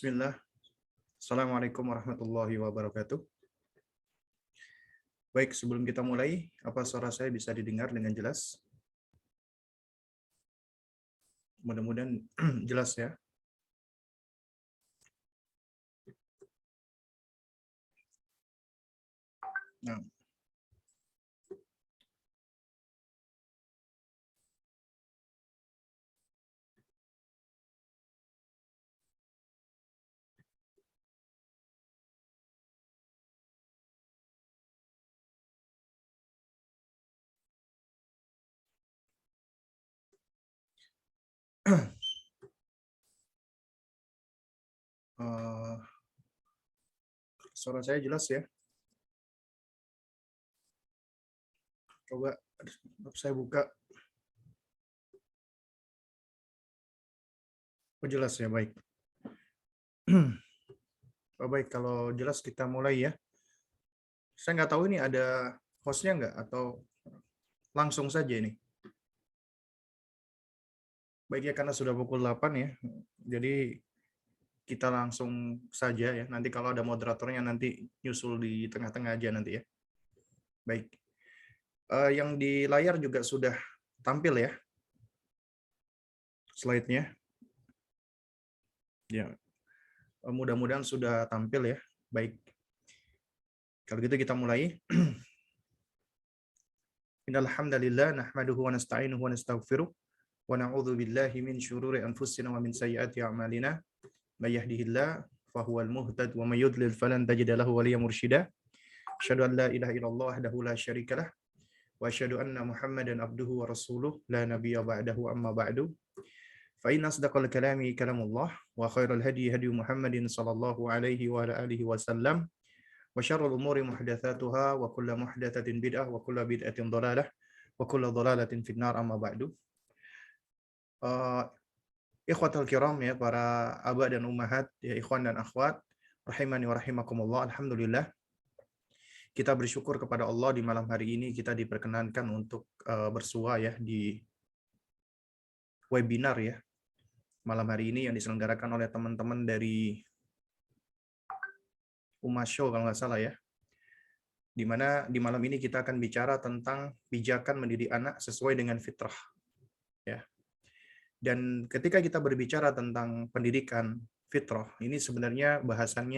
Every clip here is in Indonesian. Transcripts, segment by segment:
Bismillah. Assalamualaikum warahmatullahi wabarakatuh. Baik, sebelum kita mulai, apa suara saya bisa didengar dengan jelas? Mudah-mudahan jelas ya. Nah. Suara saya jelas ya. Coba saya buka. Oh, jelas ya, baik. Oh, baik, kalau jelas kita mulai ya. Saya nggak tahu ini ada hostnya nggak atau langsung saja ini. Baik ya, karena sudah pukul 8 ya. Jadi kita langsung saja ya. Nanti kalau ada moderatornya nanti nyusul di tengah-tengah aja nanti ya. Baik. Yang di layar juga sudah tampil ya slide-nya. Ya, mudah-mudahan sudah tampil ya. Baik. Kalau gitu kita mulai. Innal hamdalillah nahmaduhu wa nasta'inuhu wa nastaghfiruh wa na'udzu billahi min syururi anfusina wa min sayyiati a'malina. May yahdihillahu fahuwal muhtad wa may yudlil falan tajida lahu waliyyan mursyida. Asyhadu an la ilaha illallah wahdahu la syarikalah wa asyhadu anna Muhammadan abduhu wa rasuluh la nabiyya ba'dahu amma ba'du. Fa inna asdaqal kalami kalamullah wa khairal hadi hadi Muhammadin sallallahu alaihi wa ala alihi wasallam wa syarrul umuri muhdatsatuha wa kullu muhdatsatin bid'ah wa kullu bid'atin dhalalah wa kullu dhalalatin finnar amma ba'du. Ikhwatal kiram ya, para aba dan ummahat ya, ikhwan dan akhwat rahimani wa rahimakumullah. Alhamdulillah kita bersyukur kepada Allah di malam hari ini kita diperkenankan untuk bersua ya di webinar ya malam hari ini yang diselenggarakan oleh teman-teman dari Umasho kalau nggak salah ya, di mana di malam ini kita akan bicara tentang pijakan mendidik anak sesuai dengan fitrah ya. Dan ketika kita berbicara tentang pendidikan fitrah, ini sebenarnya bahasan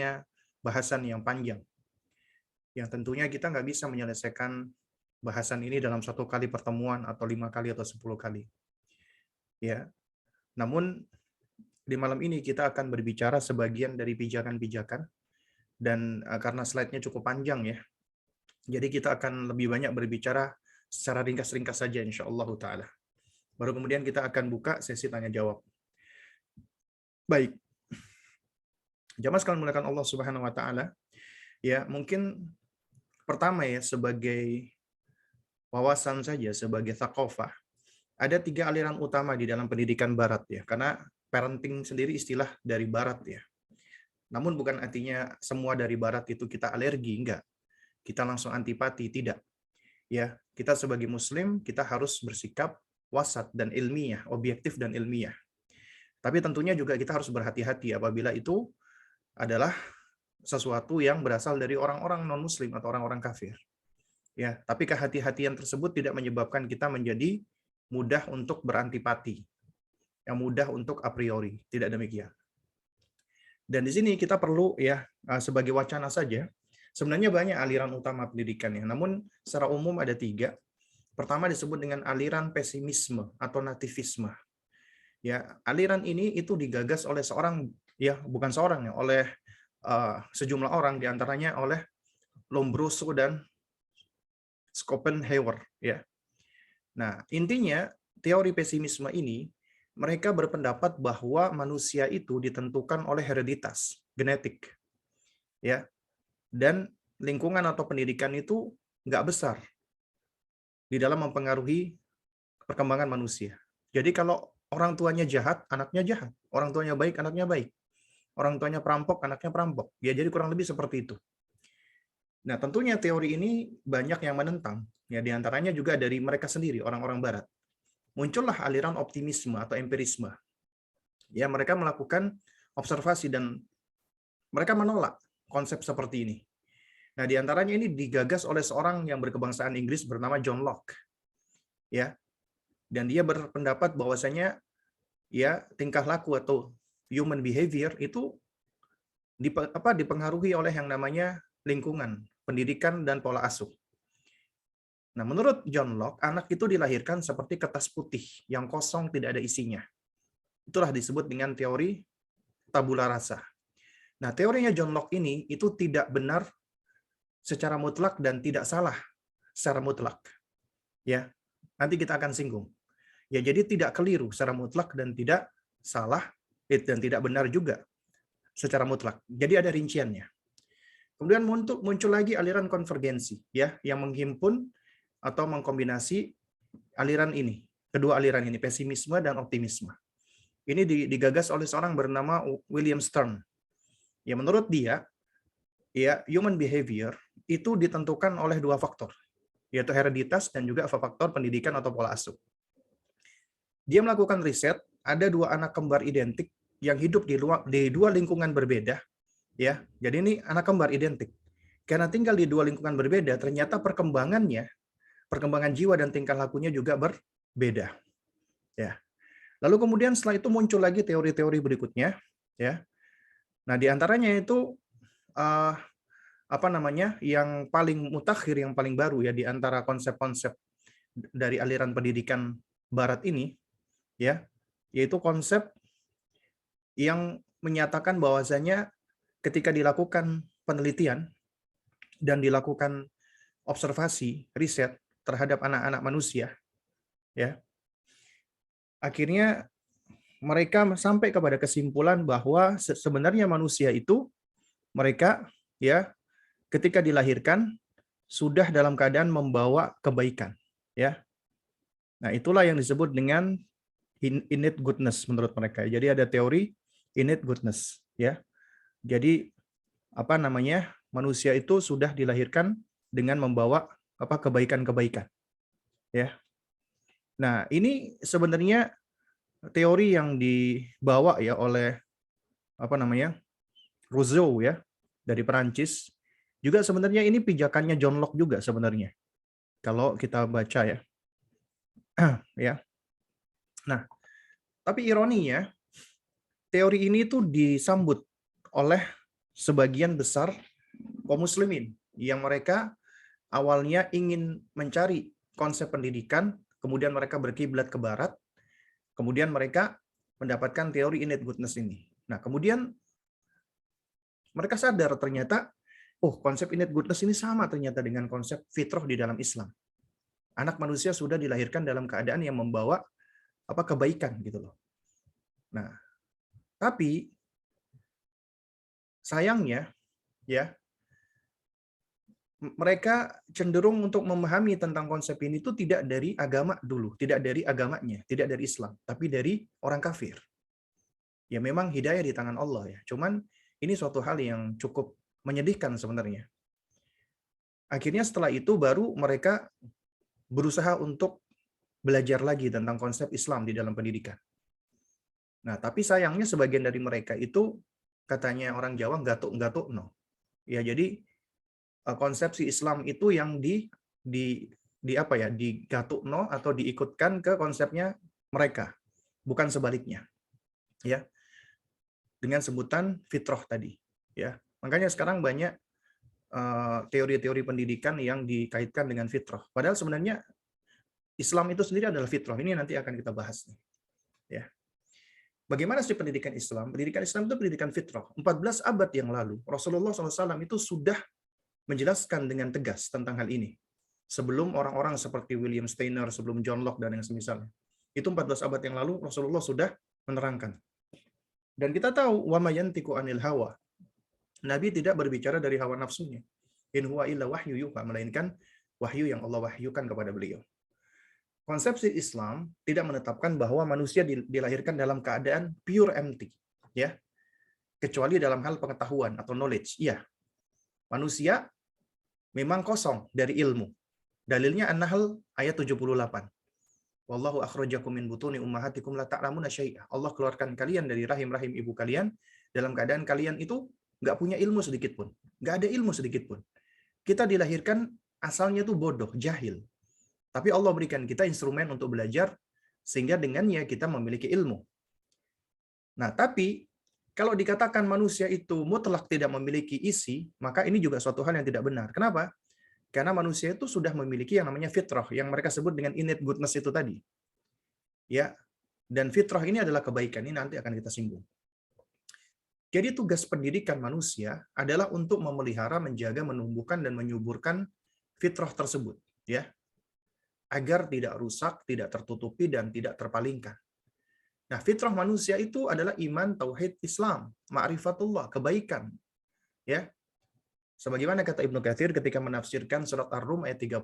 yang panjang yang tentunya kita nggak bisa menyelesaikan bahasan ini dalam 1 kali pertemuan atau 5 kali atau 10 kali ya. Namun di malam ini kita akan berbicara sebagian dari pijakan-pijakan, dan karena slide-nya cukup panjang ya, jadi kita akan lebih banyak berbicara secara ringkas-ringkas saja insyaallah ta'ala. Baru kemudian kita akan buka sesi tanya-jawab. Baik. Jamaah sekalian muliakan Allah Subhanahu wa taala. Ya, mungkin pertama ya, sebagai wawasan saja, sebagai thaqafah, ada 3 aliran utama di dalam pendidikan barat ya, karena parenting sendiri istilah dari barat ya. Namun bukan artinya semua dari barat itu kita alergi, enggak. Kita langsung antipati, tidak. Ya, kita sebagai muslim kita harus bersikap wasat dan ilmiah, objektif dan ilmiah. Tapi tentunya juga kita harus berhati-hati apabila itu adalah sesuatu yang berasal dari orang-orang non-muslim atau orang-orang kafir. Ya, tapi kehati-hatian tersebut tidak menyebabkan kita menjadi mudah untuk berantipati, yang mudah untuk a priori, tidak demikian. Dan di sini kita perlu ya, sebagai wacana saja, sebenarnya banyak aliran utama pendidikan ya, namun secara umum ada 3. Pertama disebut dengan aliran pesimisme atau nativisme. Ya, aliran ini itu digagas oleh seorang ya, bukan seorang ya, oleh sejumlah orang, diantaranya oleh Lombroso dan Schopenhauer ya. Nah, intinya teori pesimisme ini mereka berpendapat bahwa manusia itu ditentukan oleh hereditas, genetik. Ya. Dan lingkungan atau pendidikan itu nggak besar di dalam mempengaruhi perkembangan manusia. Jadi kalau orang tuanya jahat, anaknya jahat. Orang tuanya baik, anaknya baik. Orang tuanya perampok, anaknya perampok. Ya, jadi kurang lebih seperti itu. Nah, tentunya teori ini banyak yang menentang. Ya, diantaranya juga dari mereka sendiri, orang-orang barat. Muncullah aliran optimisme atau empirisme. Ya, mereka melakukan observasi dan mereka menolak konsep seperti ini. Nah, di antaranya ini digagas oleh seorang yang berkebangsaan Inggris bernama John Locke, ya. Dan dia berpendapat bahwasanya ya tingkah laku atau human behavior itu dipengaruhi oleh yang namanya lingkungan, pendidikan dan pola asuh. Nah, menurut John Locke, anak itu dilahirkan seperti kertas putih yang kosong tidak ada isinya. Itulah disebut dengan teori tabula rasa. Nah, teorinya John Locke ini itu tidak benar secara mutlak dan tidak salah secara mutlak. Ya, nanti kita akan singgung. Ya, jadi tidak keliru secara mutlak dan tidak salah dan tidak benar juga secara mutlak. Jadi ada rinciannya. Kemudian muncul lagi aliran konvergensi, ya, yang menghimpun atau mengkombinasi aliran ini, kedua aliran ini, pesimisme dan optimisme. Ini digagas oleh seorang bernama William Stern. Ya, menurut dia, ya, human behavior itu ditentukan oleh dua faktor, yaitu hereditas dan juga faktor pendidikan atau pola asuh. Dia melakukan riset, ada dua anak kembar identik yang hidup di dua lingkungan berbeda, ya. Jadi ini anak kembar identik. Karena tinggal di dua lingkungan berbeda, ternyata perkembangan jiwa dan tingkah lakunya juga berbeda. Ya. Lalu kemudian setelah itu muncul lagi teori-teori berikutnya, ya. Nah, di antaranya itu yang paling mutakhir, yang paling baru ya di antara konsep-konsep dari aliran pendidikan barat ini, ya, yaitu konsep yang menyatakan bahwasanya ketika dilakukan penelitian dan dilakukan observasi, riset terhadap anak-anak manusia, ya, akhirnya mereka sampai kepada kesimpulan bahwa sebenarnya manusia itu mereka, ya, ketika dilahirkan sudah dalam keadaan membawa kebaikan, ya. Nah, itulah yang disebut dengan innate goodness menurut mereka. Jadi ada teori innate goodness, ya. Jadi manusia itu sudah dilahirkan dengan membawa kebaikan-kebaikan, ya. Nah, ini sebenarnya teori yang dibawa ya oleh Rousseau, ya, dari Perancis. Juga sebenarnya ini pijakannya John Locke juga sebenarnya. Kalau kita baca, ya. Ya. Nah, tapi ironinya teori ini tuh disambut oleh sebagian besar kaum muslimin yang mereka awalnya ingin mencari konsep pendidikan, kemudian mereka berkiblat ke barat, kemudian mereka mendapatkan teori innate goodness ini. Nah, kemudian mereka sadar ternyata, konsep innate goodness ini sama ternyata dengan konsep fitrah di dalam Islam. Anak manusia sudah dilahirkan dalam keadaan yang membawa kebaikan gitu loh. Nah, tapi sayangnya, ya, mereka cenderung untuk memahami tentang konsep ini itu tidak dari agama dulu, tidak dari agamanya, tidak dari Islam, tapi dari orang kafir. Ya, memang hidayah di tangan Allah, ya. Cuman ini suatu hal yang cukup menyedihkan sebenarnya. Akhirnya setelah itu baru mereka berusaha untuk belajar lagi tentang konsep Islam di dalam pendidikan. Nah, tapi sayangnya sebagian dari mereka itu katanya orang Jawa gatuk-gatuk no. Ya, jadi konsepsi Islam itu yang digatukno atau diikutkan ke konsepnya mereka, bukan sebaliknya, ya, dengan sebutan fitrah tadi, ya. Makanya sekarang banyak teori-teori pendidikan yang dikaitkan dengan fitrah, padahal sebenarnya Islam itu sendiri adalah fitrah. Ini nanti akan kita bahas nih, ya. Bagaimana sih pendidikan Islam? Pendidikan Islam itu pendidikan fitrah. 14 abad yang lalu Rasulullah SAW itu sudah menjelaskan dengan tegas tentang hal ini. Sebelum orang-orang seperti William Steiner, sebelum John Locke dan yang semisalnya. Itu 14 abad yang lalu Rasulullah sudah menerangkan. Dan kita tahu wa mayantiqu anil hawa. Nabi tidak berbicara dari hawa nafsunya. In huwa illa wahyu yuha, melainkan wahyu yang Allah wahyukan kepada beliau. Konsepsi Islam tidak menetapkan bahwa manusia dilahirkan dalam keadaan pure empty, ya. Kecuali dalam hal pengetahuan atau knowledge. Iya. Manusia memang kosong dari ilmu. Dalilnya An-Nahl ayat 78. Wallahu akhrajakum min butuni ummahatikum la ta'lamuna syai'a. Allah keluarkan kalian dari rahim-rahim ibu kalian dalam keadaan kalian itu nggak punya ilmu sedikit pun. Nggak ada ilmu sedikit pun. Kita dilahirkan asalnya tuh bodoh, jahil. Tapi Allah berikan kita instrumen untuk belajar, sehingga dengannya kita memiliki ilmu. Nah, tapi kalau dikatakan manusia itu mutlak tidak memiliki isi, maka ini juga suatu hal yang tidak benar. Kenapa? Karena manusia itu sudah memiliki yang namanya fitrah, yang mereka sebut dengan innate goodness itu tadi. Ya, dan fitrah ini adalah kebaikan. Ini nanti akan kita singgung. Jadi tugas pendidikan manusia adalah untuk memelihara, menjaga, menumbuhkan, dan menyuburkan fitrah tersebut. Ya, agar tidak rusak, tidak tertutupi, dan tidak terpalingkan. Nah, fitrah manusia itu adalah iman, tauhid, Islam, ma'rifatullah, kebaikan. Ya. Sebagaimana kata Ibnu Katsir ketika menafsirkan surat Ar-Rum ayat 30,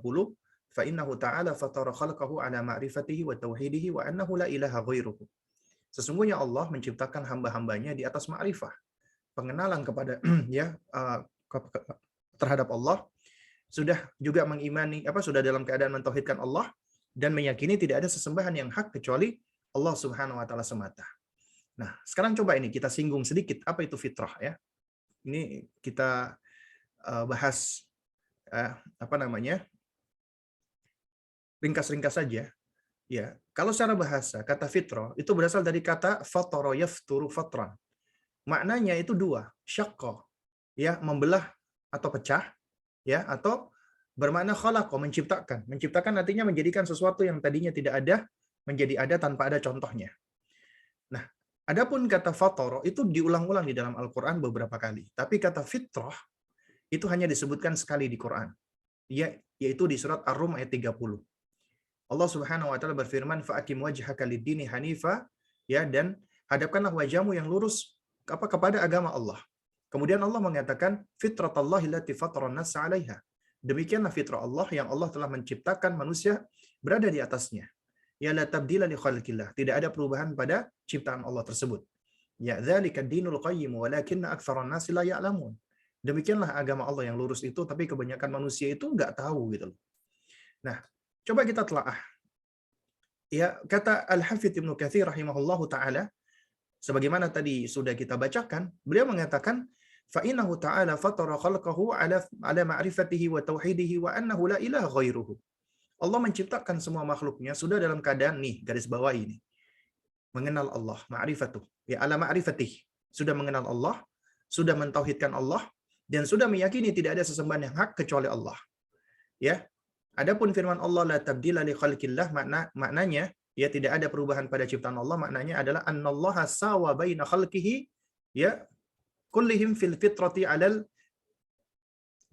fa innahu ta'ala fatara khalqahu ala ma'rifatihi wa tauhidihi wa annahu la ilaha ghairuhu. Sesungguhnya Allah menciptakan hamba-hambanya di atas ma'rifah, pengenalan kepada ya terhadap Allah, sudah juga mengimani sudah dalam keadaan mentauhidkan Allah dan meyakini tidak ada sesembahan yang hak kecuali Allah Subhanahu wa taala semata. Nah, sekarang coba ini kita singgung sedikit apa itu fitrah ya. Ini kita bahas ringkas-ringkas saja. Ya, kalau secara bahasa kata fitrah itu berasal dari kata fatara yafturu fatran. Maknanya itu dua, syaqqa, ya, membelah atau pecah, ya, atau bermakna khalaqa, menciptakan. Menciptakan artinya menjadikan sesuatu yang tadinya tidak ada menjadi ada tanpa ada contohnya. Nah, adapun kata fatara itu diulang-ulang di dalam Al-Qur'an beberapa kali. Tapi kata fitrah itu hanya disebutkan sekali di Quran. Yaitu di surat Ar-Rum ayat 30. Allah Subhanahu wa taala berfirman, "Fa'akim wajhaka lid-dini hanifa", ya, dan hadapkanlah wajahmu yang lurus kepada agama Allah. Kemudian Allah mengatakan, "Fitratallahi allati fataran nas 'alaiha". Demikianlah fitrah Allah yang Allah telah menciptakan manusia berada di atasnya. Ya la tabdila li khalqillah. Tidak ada perubahan pada ciptaan Allah tersebut. Ya dzalika dinul qayyim walakinna aktsaran nas la ya'lamun. Demikianlah agama Allah yang lurus itu, tapi kebanyakan manusia itu nggak tahu gitu loh. Nah, coba kita telaah. Ya, kata Al-Hafidz Ibnu Katsir rahimahullahu taala, sebagaimana tadi sudah kita bacakan, beliau mengatakan fa innahu ta'ala fatara khalqahu ala ma'rifatihi wa tauhidihi wa annahu la ilaha ghairuhu. Allah menciptakan semua makhluknya sudah dalam keadaan nih, garis bawah ini. Mengenal Allah, ma'rifatuh. Ya, ala ma'rifatih. Sudah mengenal Allah, sudah mentauhidkan Allah, dan sudah meyakini tidak ada sesembahan yang hak kecuali Allah. Ya. Adapun firman Allah la tabdila li khalqillah, maknanya ya tidak ada perubahan pada ciptaan Allah, maknanya adalah annallaha sawa baina khalqihi ya kullihim fil fitrati 'alal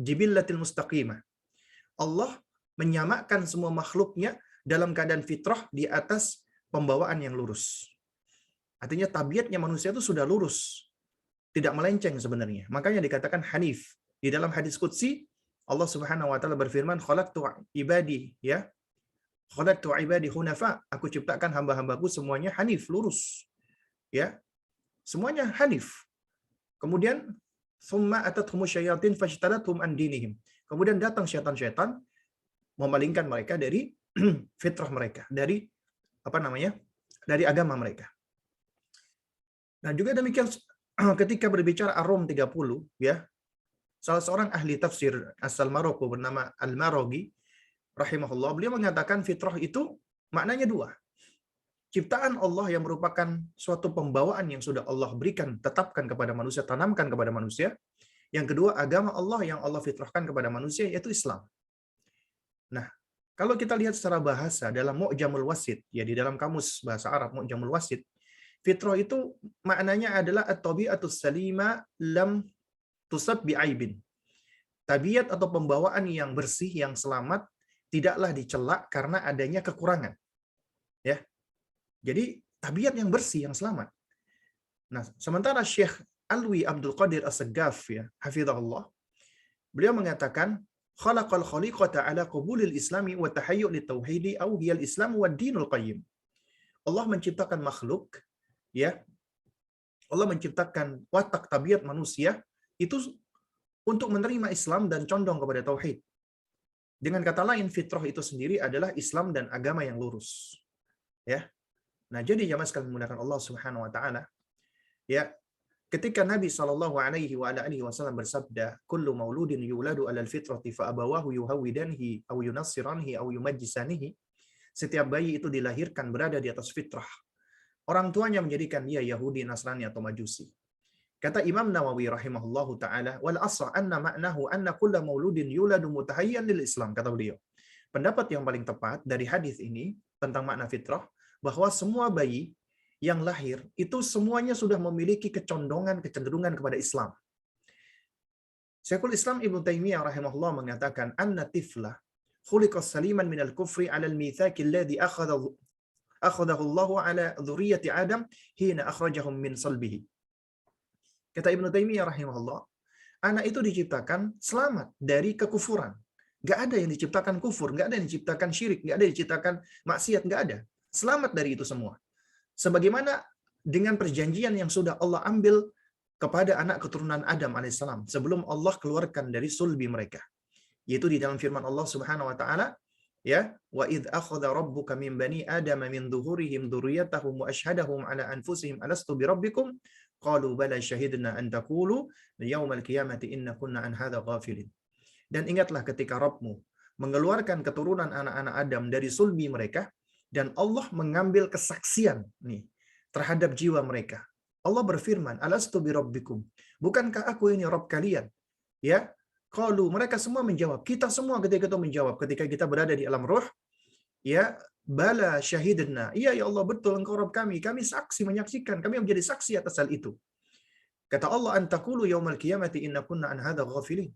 jibillatil mustaqimah. Allah menyamakan semua makhluknya dalam keadaan fitrah di atas pembawaan yang lurus. Artinya tabiatnya manusia itu sudah lurus, tidak melenceng sebenarnya. Makanya dikatakan hanif. Di dalam hadis qudsi Allah Subhanahu wa taala berfirman, "Khalaqtu ibadi", ya. "Khalaqtu ibadi hunafa", aku ciptakan hamba-hambaku semuanya hanif, lurus. Ya. Semuanya hanif. Kemudian summa atathum syayatin fajtalathum an dinihim. Kemudian datang syaitan-syaitan memalingkan mereka dari fitrah mereka, dari dari agama mereka. Nah, juga demikian ketika berbicara Ar-Rum 30, ya. Salah seorang ahli tafsir asal Maroko bernama Al-Maraghi rahimahullah, beliau mengatakan fitrah itu maknanya dua. Ciptaan Allah yang merupakan suatu pembawaan yang sudah Allah berikan, tetapkan kepada manusia, tanamkan kepada manusia. Yang kedua, agama Allah yang Allah fitrahkan kepada manusia, yaitu Islam. Nah, kalau kita lihat secara bahasa dalam Mu'jamul Wasit, ya, di dalam kamus bahasa Arab Mu'jamul Wasit, fitrah itu maknanya adalah at-tabi'atus salima lam tusab bi'aibin. Tabiat atau pembawaan yang bersih, yang selamat, tidaklah dicela karena adanya kekurangan. Ya. Jadi tabiat yang bersih, yang selamat. Nah, sementara Syekh Alwi Abdul Qadir As-Saggaf, ya, hafizahullah, beliau mengatakan khalaqal khaliqata ala qabulil islami wa tahayyu' litauhidi aw hiyal islam wa dinul qayyim. Allah menciptakan makhluk, ya. Allah menciptakan watak tabiat manusia itu untuk menerima Islam dan condong kepada tauhid. Dengan kata lain, fitrah itu sendiri adalah Islam dan agama yang lurus. Ya. Nah, jadi jamaah sekalian menggunakan Allah Subhanahu wa taala, ya, Ketika Nabi Shallallahu Alaihi Wasallam bersabda, "Kullu mauludin yuladu alal fitrati fa abawahu yuhawidanihi au yunassiranihi au yumajjisanihi." Setiap bayi itu dilahirkan berada di atas fitrah. Orang tuanya menjadikan dia Yahudi, Nasrani atau Majusi. Kata Imam Nawawi rahimahullahu taala, "Wal asra anna ma'nahu anna kulla mauludin yuladu mutahayyan lil Islam." Kata beliau. Pendapat yang paling tepat dari hadis ini tentang makna fitrah bahwa semua bayi yang lahir itu semuanya sudah memiliki kecenderungan kepada Islam. Syekhul Islam Ibnu Taimiyah rahimahullah mengatakan, "Anna tifla khuliqa saliman minal kufri 'alal mitsaqi alladhi akhadahu Allah 'ala dzurriyyati Adam hina akhrajahum min salbihi." Kata Ibnu Taimiyah rahimahullah, anak itu diciptakan selamat dari kekufuran. Gak ada yang diciptakan kufur, gak ada yang diciptakan syirik, gak ada yang diciptakan maksiat, gak ada. Selamat dari itu semua. Sebagaimana dengan perjanjian yang sudah Allah ambil kepada anak keturunan Adam alaihissalam sebelum Allah keluarkan dari sulbi mereka, yaitu di dalam firman Allah Subhanahu wa taala, ya, wa id akhadha rabbuka min bani adama min dhuhurihim dzurriyyatahum wa ashhadahum ala anfusihim alastu bi rabbikum qalu bala syahidna an taqulu yaumal qiyamati inna kunna an hadza ghafilin. Dan ingatlah ketika Rabbmu mengeluarkan keturunan anak-anak Adam dari sulbi mereka dan Allah mengambil kesaksian nih terhadap jiwa mereka. Allah berfirman, "Alastu bi rabbikum?" Bukankah aku ini Rabb kalian? Ya, qalu, mereka semua menjawab, kita semua ketika itu menjawab ketika kita berada di alam ruh, ya, bala syahidna. Iya ya Allah, betul engkau Rabb kami saksi menyaksikan, kami menjadi saksi atas hal itu. Kata Allah, "Antaqulu yaumal qiyamati inna kunna an hadza ghafilin."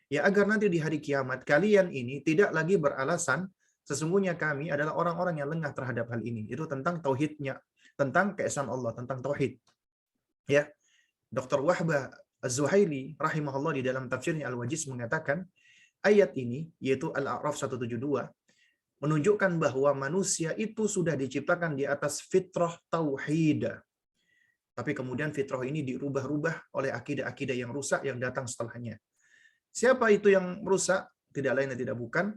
Ya, agar nanti di hari kiamat kalian ini tidak lagi beralasan sesungguhnya kami adalah orang-orang yang lengah terhadap hal ini. Itu tentang tauhidnya, tentang keesaan Allah, tentang tauhid. Ya, Dr. Wahbah Az-Zuhaili rahimahullah di dalam tafsirnya Al-Wajiz mengatakan ayat ini, yaitu Al-A'raf 172, menunjukkan bahwa manusia itu sudah diciptakan di atas fitrah tauhid. Tapi kemudian fitrah ini dirubah-rubah oleh akidah-akidah yang rusak yang datang setelahnya. Siapa itu yang merusak? Tidak lain dan tidak bukan,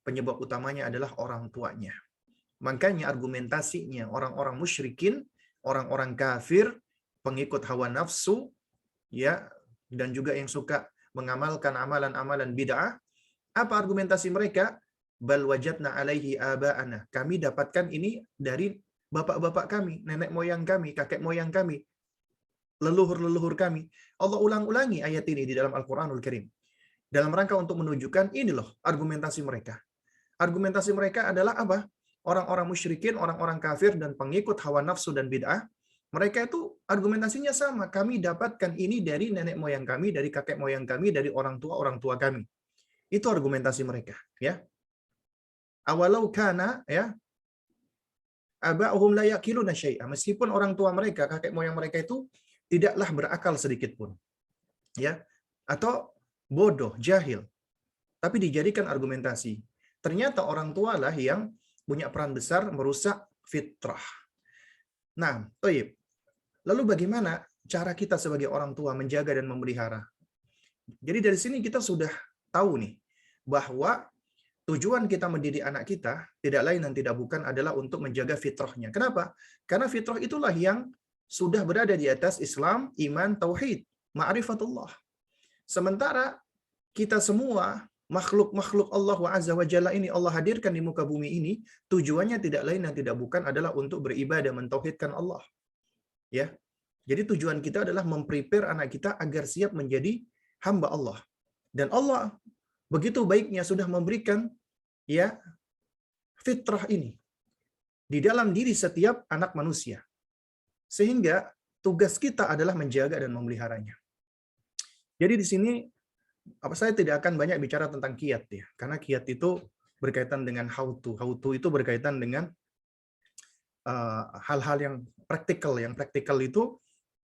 penyebab utamanya adalah orang tuanya. Makanya argumentasinya orang-orang musyrikin, orang-orang kafir, pengikut hawa nafsu, ya, dan juga yang suka mengamalkan amalan-amalan bid'ah, apa argumentasi mereka? Bal wajadna alaihi aba'ana. Kami dapatkan ini dari bapak-bapak kami, nenek moyang kami, kakek moyang kami, leluhur-leluhur kami. Allah ulang-ulangi ayat ini di dalam Al-Qur'anul Karim dalam rangka untuk menunjukkan ini loh argumentasi mereka. Argumentasi mereka adalah apa? Orang-orang musyrikin, orang-orang kafir dan pengikut hawa nafsu dan bid'ah, mereka itu argumentasinya sama. Kami dapatkan ini dari nenek moyang kami, dari kakek moyang kami, dari orang tua kami. Itu argumentasi mereka, ya. Awalau kana, ya, aba'uhum la yaqiluna syai'a. Meskipun orang tua mereka, kakek moyang mereka itu tidaklah berakal sedikit pun. Ya. Atau bodoh, jahil. Tapi dijadikan argumentasi. Ternyata orang tua lah yang punya peran besar merusak fitrah. Nah, toib. Lalu bagaimana cara kita sebagai orang tua menjaga dan memelihara? Jadi dari sini kita sudah tahu nih, bahwa tujuan kita mendidik anak kita tidak lain dan tidak bukan adalah untuk menjaga fitrahnya. Kenapa? Karena fitrah itulah yang sudah berada di atas Islam, iman, tauhid, ma'rifatullah. Sementara kita semua makhluk-makhluk Allah Azza wa Jalla ini Allah hadirkan di muka bumi ini, tujuannya tidak lain dan tidak bukan adalah untuk beribadah mentauhidkan Allah. Ya. Jadi tujuan kita adalah memprepare anak kita agar siap menjadi hamba Allah. Dan Allah begitu baiknya sudah memberikan, ya, fitrah ini di dalam diri setiap anak manusia. Sehingga tugas kita adalah menjaga dan memeliharanya. Jadi di sini saya tidak akan banyak bicara tentang kiat ya, karena kiat itu berkaitan dengan how to. How to itu berkaitan dengan hal-hal yang praktikal. Yang praktikal itu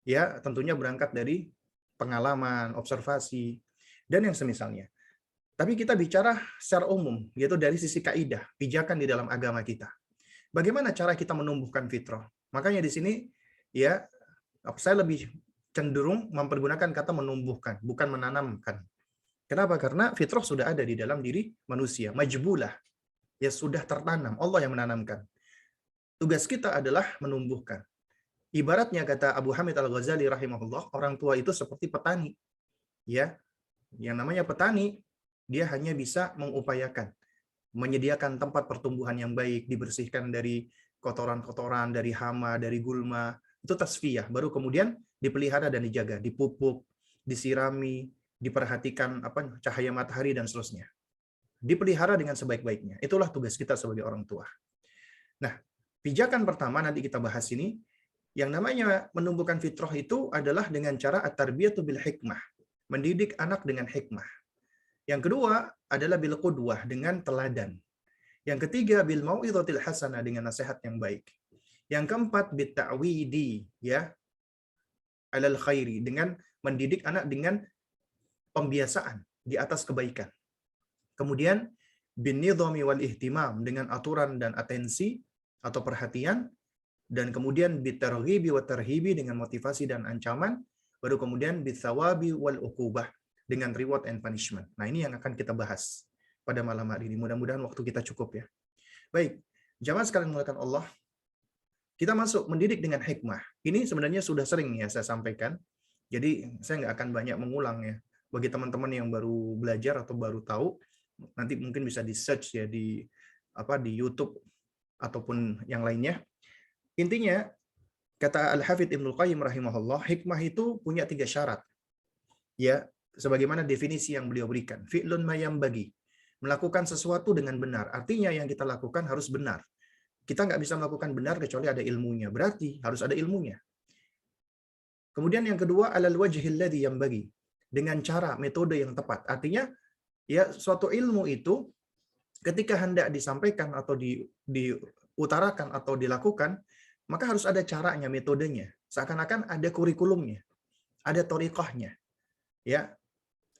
ya tentunya berangkat dari pengalaman, observasi, dan yang semisalnya. Tapi kita bicara secara umum, yaitu dari sisi kaidah, pijakan di dalam agama kita. Bagaimana cara kita menumbuhkan fitrah? Makanya di sini ya saya lebih cenderung mempergunakan kata menumbuhkan, bukan menanamkan. Kenapa? Karena fitrah sudah ada di dalam diri manusia, majbulah, ya sudah tertanam, Allah yang menanamkan. Tugas kita adalah menumbuhkan. Ibaratnya kata Abu Hamid Al-Ghazali rahimahullah, orang tua itu seperti petani. Ya, yang namanya petani, dia hanya bisa mengupayakan, menyediakan tempat pertumbuhan yang baik, dibersihkan dari kotoran-kotoran, dari hama, dari gulma, itu tasfiyah. Baru kemudian dipelihara dan dijaga, dipupuk, disirami, diperhatikan apa cahaya matahari dan seterusnya. Dipelihara dengan sebaik-baiknya. Itulah tugas kita sebagai orang tua. Nah, pijakan pertama nanti kita bahas ini, yang namanya menumbuhkan fitrah itu adalah dengan cara at-tarbiyatu bil hikmah, mendidik anak dengan hikmah. Yang kedua adalah bil qudwah, dengan teladan. Yang ketiga bil mau'izatil hasanah, dengan nasihat yang baik. Yang keempat bit ta'widi, ya, alal khairi, dengan mendidik anak dengan pembiasaan di atas kebaikan. Kemudian bin nidhami wal ihtimam, dengan aturan dan atensi atau perhatian, dan kemudian bitarghibi wa tarhibi, dengan motivasi dan ancaman, baru kemudian bitsawabi wal uqubah, dengan reward and punishment. Nah, ini yang akan kita bahas pada malam hari ini. Mudah-mudahan waktu kita cukup ya. Baik, jamaah sekalian muliakan Allah, kita masuk mendidik dengan hikmah. Ini sebenarnya sudah sering ya saya sampaikan. Jadi saya nggak akan banyak mengulang ya. Bagi teman-teman yang baru belajar atau baru tahu, nanti mungkin bisa di search ya di di YouTube ataupun yang lainnya. Intinya, kata Al-Hafidz Ibnul Qayyim rahimahullah, hikmah itu punya 3 syarat. Ya, sebagaimana definisi yang beliau berikan. Fi'lun mayam bagi, melakukan sesuatu dengan benar. Artinya yang kita lakukan harus benar. Kita nggak bisa melakukan benar kecuali ada ilmunya. Berarti harus ada ilmunya. Kemudian yang kedua, alal wajhil ladzi yang bagi, dengan cara, metode yang tepat. Artinya, ya suatu ilmu itu ketika hendak disampaikan atau diutarakan atau dilakukan, maka harus ada caranya, metodenya. Seakan-akan ada kurikulumnya, ada thoriqahnya, ya,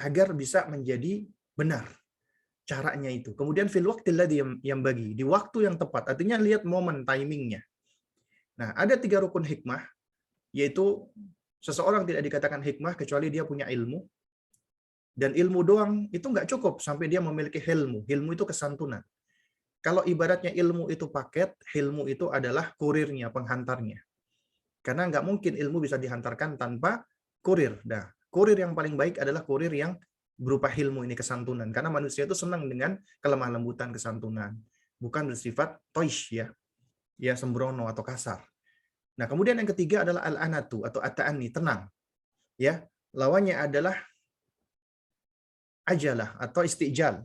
agar bisa menjadi benar caranya itu. Kemudian fil waqtil ladzi yang bagi, di waktu yang tepat. Artinya lihat momen, timingnya. Nah, ada 3 rukun hikmah, yaitu seseorang tidak dikatakan hikmah kecuali dia punya ilmu. Dan ilmu doang itu nggak cukup sampai dia memiliki hilmu. Hilmu itu kesantunan. Kalau ibaratnya ilmu itu paket, ilmu itu adalah kurirnya, penghantarnya. Karena nggak mungkin ilmu bisa dihantarkan tanpa kurir. Nah, kurir yang paling baik adalah kurir yang berupa ilmu ini, kesantunan. Karena manusia itu senang dengan kelemah lembutan, kesantunan. Bukan bersifat toish ya. Ya, sembrono atau kasar. Nah, kemudian yang ketiga adalah al-anatu atau at-ta'anni, tenang. Ya, lawannya adalah ajalah atau istijal.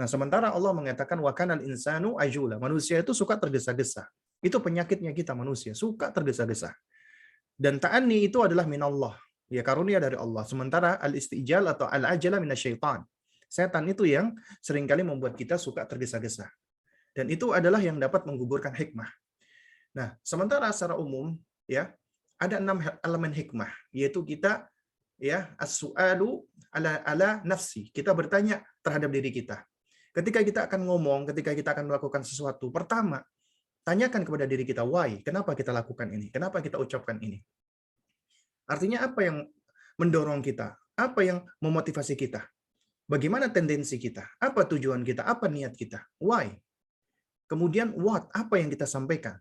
Nah, sementara Allah mengatakan wa kanal insanu ajula. Manusia itu suka tergesa-gesa. Itu penyakitnya kita manusia, suka tergesa-gesa. Dan ta'anni itu adalah minallah. Ya, karunia dari Allah. Sementara al-istijal atau al-ajala minasyaitan. Setan itu yang seringkali membuat kita suka tergesa-gesa. Dan itu adalah yang dapat menggugurkan hikmah. Nah, sementara secara umum ya, ada 6 elemen hikmah, yaitu kita ya as-su'alu ala nafsi. Kita bertanya terhadap diri kita. Ketika kita akan ngomong, ketika kita akan melakukan sesuatu, pertama, tanyakan kepada diri kita, why? Kenapa kita lakukan ini? Kenapa kita ucapkan ini? Artinya apa yang mendorong kita? Apa yang memotivasi kita? Bagaimana tendensi kita? Apa tujuan kita? Apa niat kita? Why? Kemudian what? Apa yang kita sampaikan?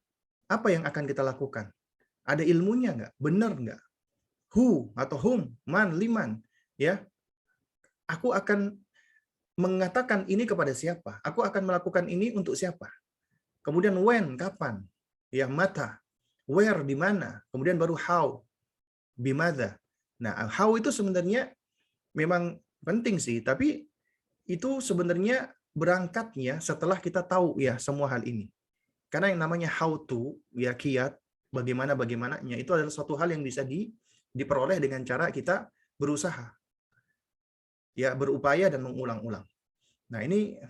Apa yang akan kita lakukan? Ada ilmunya nggak? Benar nggak? Who atau whom? Man, liman. Ya, aku akan mengatakan ini kepada siapa? Aku akan melakukan ini untuk siapa? Kemudian when, kapan? Ya, mata. Where, di mana? Kemudian baru how. Bimada. Nah, how itu sebenarnya memang penting sih, tapi itu sebenarnya berangkatnya setelah kita tahu ya semua hal ini. Karena yang namanya how to, ya kiat, bagaimananya, itu adalah suatu hal yang bisa diperoleh dengan cara kita berusaha. Ya, berupaya dan mengulang-ulang. Nah, ini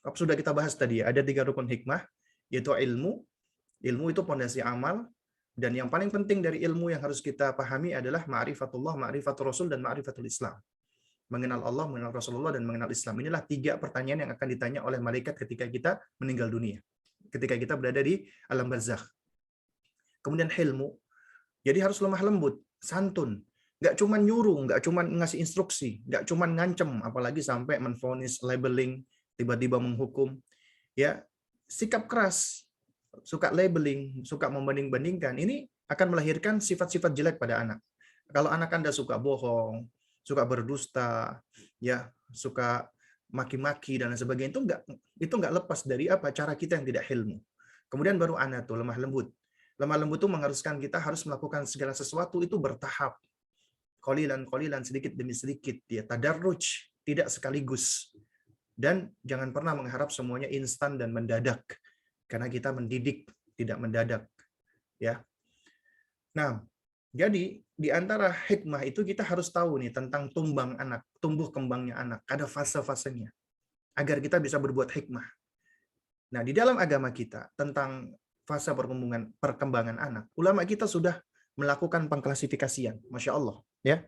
sudah kita bahas tadi ya, ada 3 rukun hikmah, yaitu ilmu. Ilmu itu pondasi amal, dan yang paling penting dari ilmu yang harus kita pahami adalah ma'rifatullah, ma'rifatul Rasul, dan ma'rifatul Islam. Mengenal Allah, mengenal Rasulullah, dan mengenal Islam. Inilah 3 pertanyaan yang akan ditanya oleh malaikat ketika kita meninggal dunia. Ketika kita berada di alam barzakh. Kemudian ilmu. Jadi harus lemah lembut, santun. Nggak cuma nyuruh, nggak cuma ngasih instruksi, nggak cuma ngancem, apalagi sampai menvonis, labeling, tiba-tiba menghukum. Ya, sikap keras, suka labeling, suka membanding-bandingkan. Ini akan melahirkan sifat-sifat jelek pada anak. Kalau anak Anda suka bohong, suka berdusta, ya, suka maki-maki dan lain sebagainya, itu enggak lepas dari apa? Cara kita yang tidak hilmu. Kemudian baru anak tuh lemah lembut. Lemah lembut itu mengharuskan kita harus melakukan segala sesuatu itu bertahap. Qalilan-qalilan, sedikit demi sedikit, ya, tadarruj, tidak sekaligus. Dan jangan pernah mengharap semuanya instan dan mendadak. Karena kita mendidik tidak mendadak, ya. Nah, jadi di antara hikmah itu kita harus tahu nih tentang tumbuh kembangnya anak, ada fase-fasenya agar kita bisa berbuat hikmah. Nah, di dalam agama kita tentang fase perkembangan anak, ulama kita sudah melakukan pengklasifikasian, Masya Allah, ya.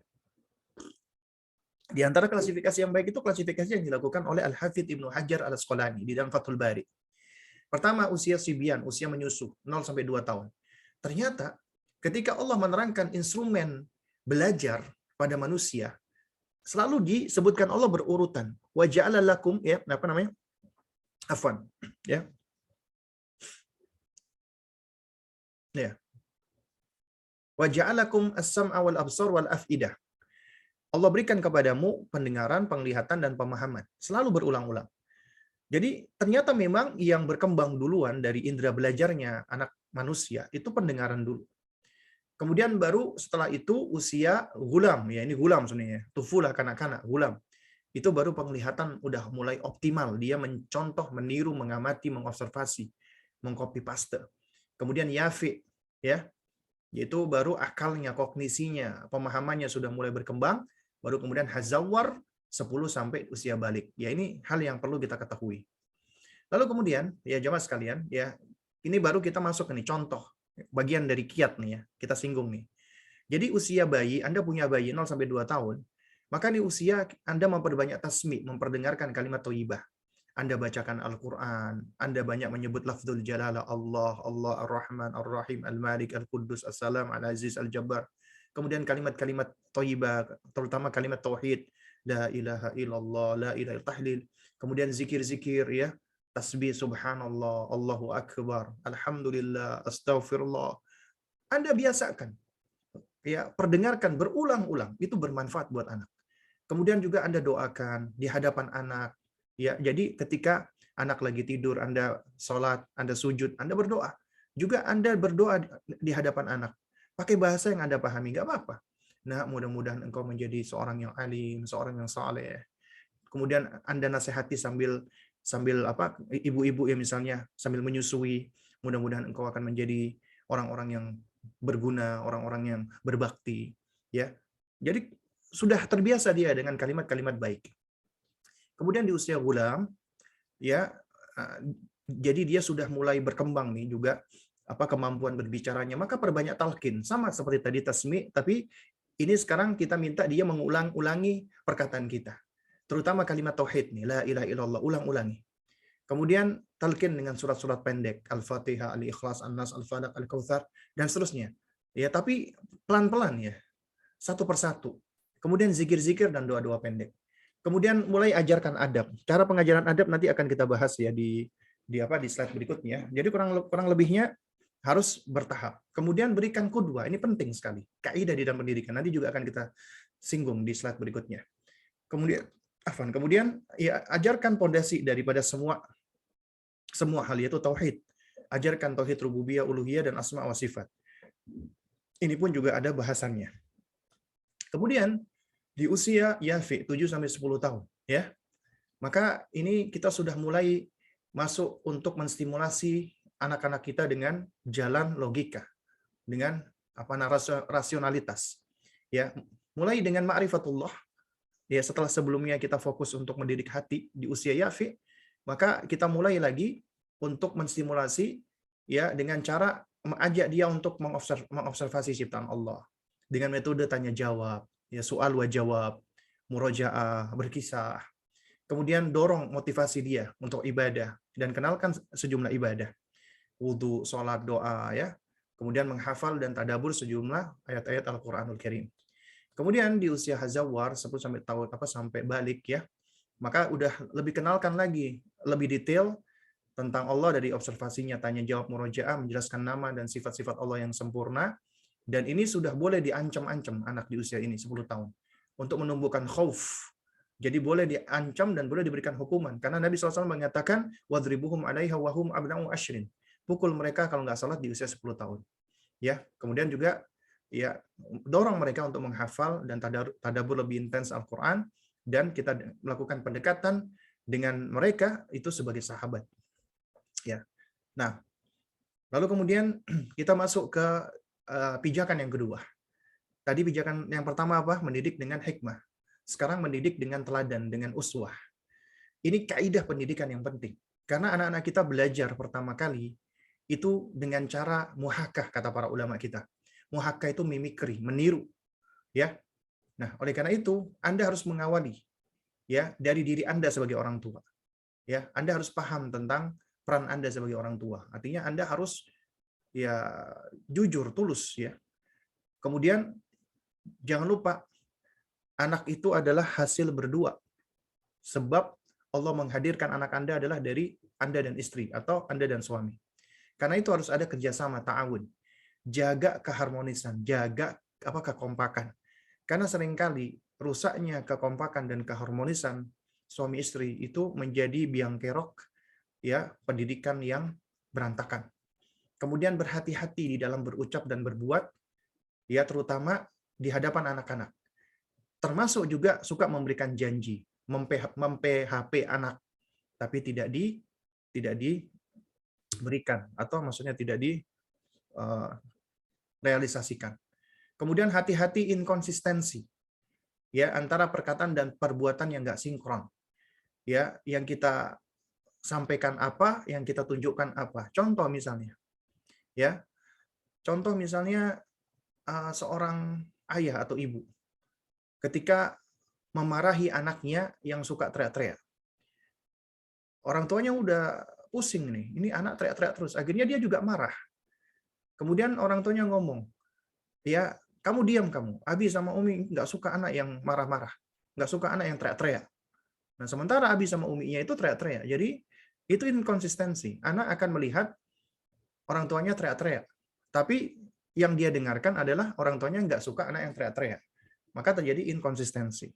Di antara klasifikasi yang baik itu klasifikasi yang dilakukan oleh Al-Hafidz Ibnu Hajar Al-Asqalani di dalam Fathul Bari. Pertama, usia sibian, usia menyusu, 0 sampai 2 tahun. Ternyata ketika Allah menerangkan instrumen belajar pada manusia, selalu disebutkan Allah berurutan. Wa ja'ala lakum, ya, apa namanya? Afwan, ya. Ya. Wa ja'alakum as-sam'a wal absar wal af'idah. Allah berikan kepadamu pendengaran, penglihatan, dan pemahaman. Selalu berulang-ulang. Jadi ternyata memang yang berkembang duluan dari indera belajarnya anak manusia itu pendengaran dulu. Kemudian baru setelah itu usia gulam, ya ini gulam sebenarnya, tufulah kanak-kanak, gulam. Itu baru penglihatan udah mulai optimal, dia mencontoh, meniru, mengamati, mengobservasi, mengcopy paste. Kemudian yafi, ya, yaitu baru akalnya, kognisinya, pemahamannya sudah mulai berkembang, baru kemudian hazawar 10 sampai usia balik. Ya ini hal yang perlu kita ketahui. Lalu kemudian, ya jamaah sekalian, ya ini baru kita masuk nih contoh bagian dari kiat nih ya, kita singgung nih. Jadi usia bayi, Anda punya bayi 0 sampai 2 tahun, maka di usia Anda memperbanyak tasmi', memperdengarkan kalimat thayyibah. Anda bacakan Al-Qur'an, Anda banyak menyebut lafzul jalalah Allah, Allah Ar-Rahman, Ar-Rahim, Al-Malik, Al-Quddus, As-Salam, Al-Aziz, Al-Jabbar. Kemudian kalimat-kalimat thayyibah, terutama kalimat tauhid, la ilaha illallah, la ilaha tahlil. Kemudian zikir-zikir, ya, tasbih subhanallah, Allahu akbar, alhamdulillah, astaghfirullah. Anda biasakan, ya, perdengarkan berulang-ulang, itu bermanfaat buat anak. Kemudian juga Anda doakan di hadapan anak, ya. Jadi ketika anak lagi tidur, Anda sholat, Anda sujud, Anda berdoa. Juga Anda berdoa di hadapan anak. Pakai bahasa yang Anda pahami, nggak apa-apa. Nah, mudah-mudahan engkau menjadi seorang yang alim, seorang yang saleh. Kemudian Anda nasihati sambil apa, ibu-ibu ya misalnya, sambil menyusui, mudah-mudahan engkau akan menjadi orang-orang yang berguna, orang-orang yang berbakti, ya. Jadi sudah terbiasa dia dengan kalimat-kalimat baik. Kemudian di usia gulam, ya, jadi dia sudah mulai berkembang nih juga apa kemampuan berbicaranya, maka perbanyak talqin, sama seperti tadi tasmi', tapi ini sekarang kita minta dia mengulang-ulangi perkataan kita. Terutama kalimat tauhid nih, la ilaha illallah, ulang-ulangi. Kemudian talqin dengan surat-surat pendek, Al-Fatihah, Al-Ikhlas, An-Nas, Al-Falaq, Al-Kautsar, dan seterusnya. Ya, tapi pelan-pelan ya, satu persatu. Kemudian zikir-zikir dan doa-doa pendek. Kemudian mulai ajarkan adab. Cara pengajaran adab nanti akan kita bahas ya di slide berikutnya. Jadi kurang lebihnya harus bertahap. Kemudian berikan qudwah, ini penting sekali. Kaidah di dalam pendidikan nanti juga akan kita singgung di slide berikutnya. Kemudian ya ajarkan pondasi daripada semua hal, yaitu tauhid. Ajarkan tauhid rububiyah, uluhiyah, dan asma wa sifat. Ini pun juga ada bahasannya. Kemudian di usia yafi 7 sampai 10 tahun, ya. Maka ini kita sudah mulai masuk untuk menstimulasi anak-anak kita dengan jalan logika, dengan rasionalitas. Ya, mulai dengan ma'rifatullah. Ya, setelah sebelumnya kita fokus untuk mendidik hati di usia yafi, maka kita mulai lagi untuk menstimulasi, ya, dengan cara mengajak dia untuk mengobservasi ciptaan Allah dengan metode tanya jawab, ya, soal wa jawab, murojaah, berkisah. Kemudian dorong motivasi dia untuk ibadah dan kenalkan sejumlah ibadah, wudu, sholat, doa, ya. Kemudian menghafal dan tadabbur sejumlah ayat-ayat Al-Qur'anul Karim. Kemudian di usia hazawar 10 sampai tahun sampai balik, ya. Maka udah lebih kenalkan lagi lebih detail tentang Allah dari observasinya, tanya jawab murojaah, menjelaskan nama dan sifat-sifat Allah yang sempurna. Dan ini sudah boleh diancam-ancam anak di usia ini 10 tahun untuk menumbuhkan khauf. Jadi boleh diancam dan boleh diberikan hukuman. Karena Nabi SAW mengatakan, وَضْرِبُهُمْ عَلَيْهَا وَهُمْ أَبْنَاءُ عَشْرٍ. Pukul mereka kalau nggak salah di usia 10 tahun. Ya, kemudian juga ya dorong mereka untuk menghafal dan tadabbur lebih intens Al-Qur'an, dan kita melakukan pendekatan dengan mereka itu sebagai sahabat. Ya. Nah, lalu kemudian kita masuk ke pijakan yang kedua. Tadi pijakan yang pertama apa? Mendidik dengan hikmah. Sekarang mendidik dengan teladan, dengan uswah. Ini kaidah pendidikan yang penting. Karena anak-anak kita belajar pertama kali itu dengan cara muhakah, kata para ulama kita. Muhakah itu mimikri, meniru. Ya. Nah, oleh karena itu Anda harus mengawali ya dari diri Anda sebagai orang tua. Ya, Anda harus paham tentang peran Anda sebagai orang tua. Artinya Anda harus ya jujur, tulus ya. Kemudian jangan lupa anak itu adalah hasil berdua. Sebab Allah menghadirkan anak Anda adalah dari Anda dan istri atau Anda dan suami. Karena itu harus ada kerjasama, ta'awun. Jaga keharmonisan, jaga kekompakan. Karena seringkali rusaknya kekompakan dan keharmonisan suami istri itu menjadi biang kerok ya pendidikan yang berantakan. Kemudian berhati-hati di dalam berucap dan berbuat ya, terutama di hadapan anak-anak. Termasuk juga suka memberikan janji, mem-PHP anak, tapi tidak diberikan atau maksudnya tidak direalisasikan. Kemudian hati-hati inkonsistensi ya antara perkataan dan perbuatan yang nggak sinkron. Ya, yang kita sampaikan apa, yang kita tunjukkan apa. Contoh misalnya, ya, seorang ayah atau ibu ketika memarahi anaknya yang suka teriak-teriak. Orang tuanya udah pusing nih, ini anak teriak-teriak terus. Akhirnya dia juga marah. Kemudian orang tuanya ngomong, ya kamu diam kamu. Abi sama Umi nggak suka anak yang marah-marah, nggak suka anak yang teriak-teriak. Nah sementara Abi sama Uminya itu teriak-teriak. Jadi itu inkonsistensi. Anak akan melihat orang tuanya teriak-teriak, tapi yang dia dengarkan adalah orang tuanya nggak suka anak yang teriak-teriak. Maka terjadi inkonsistensi.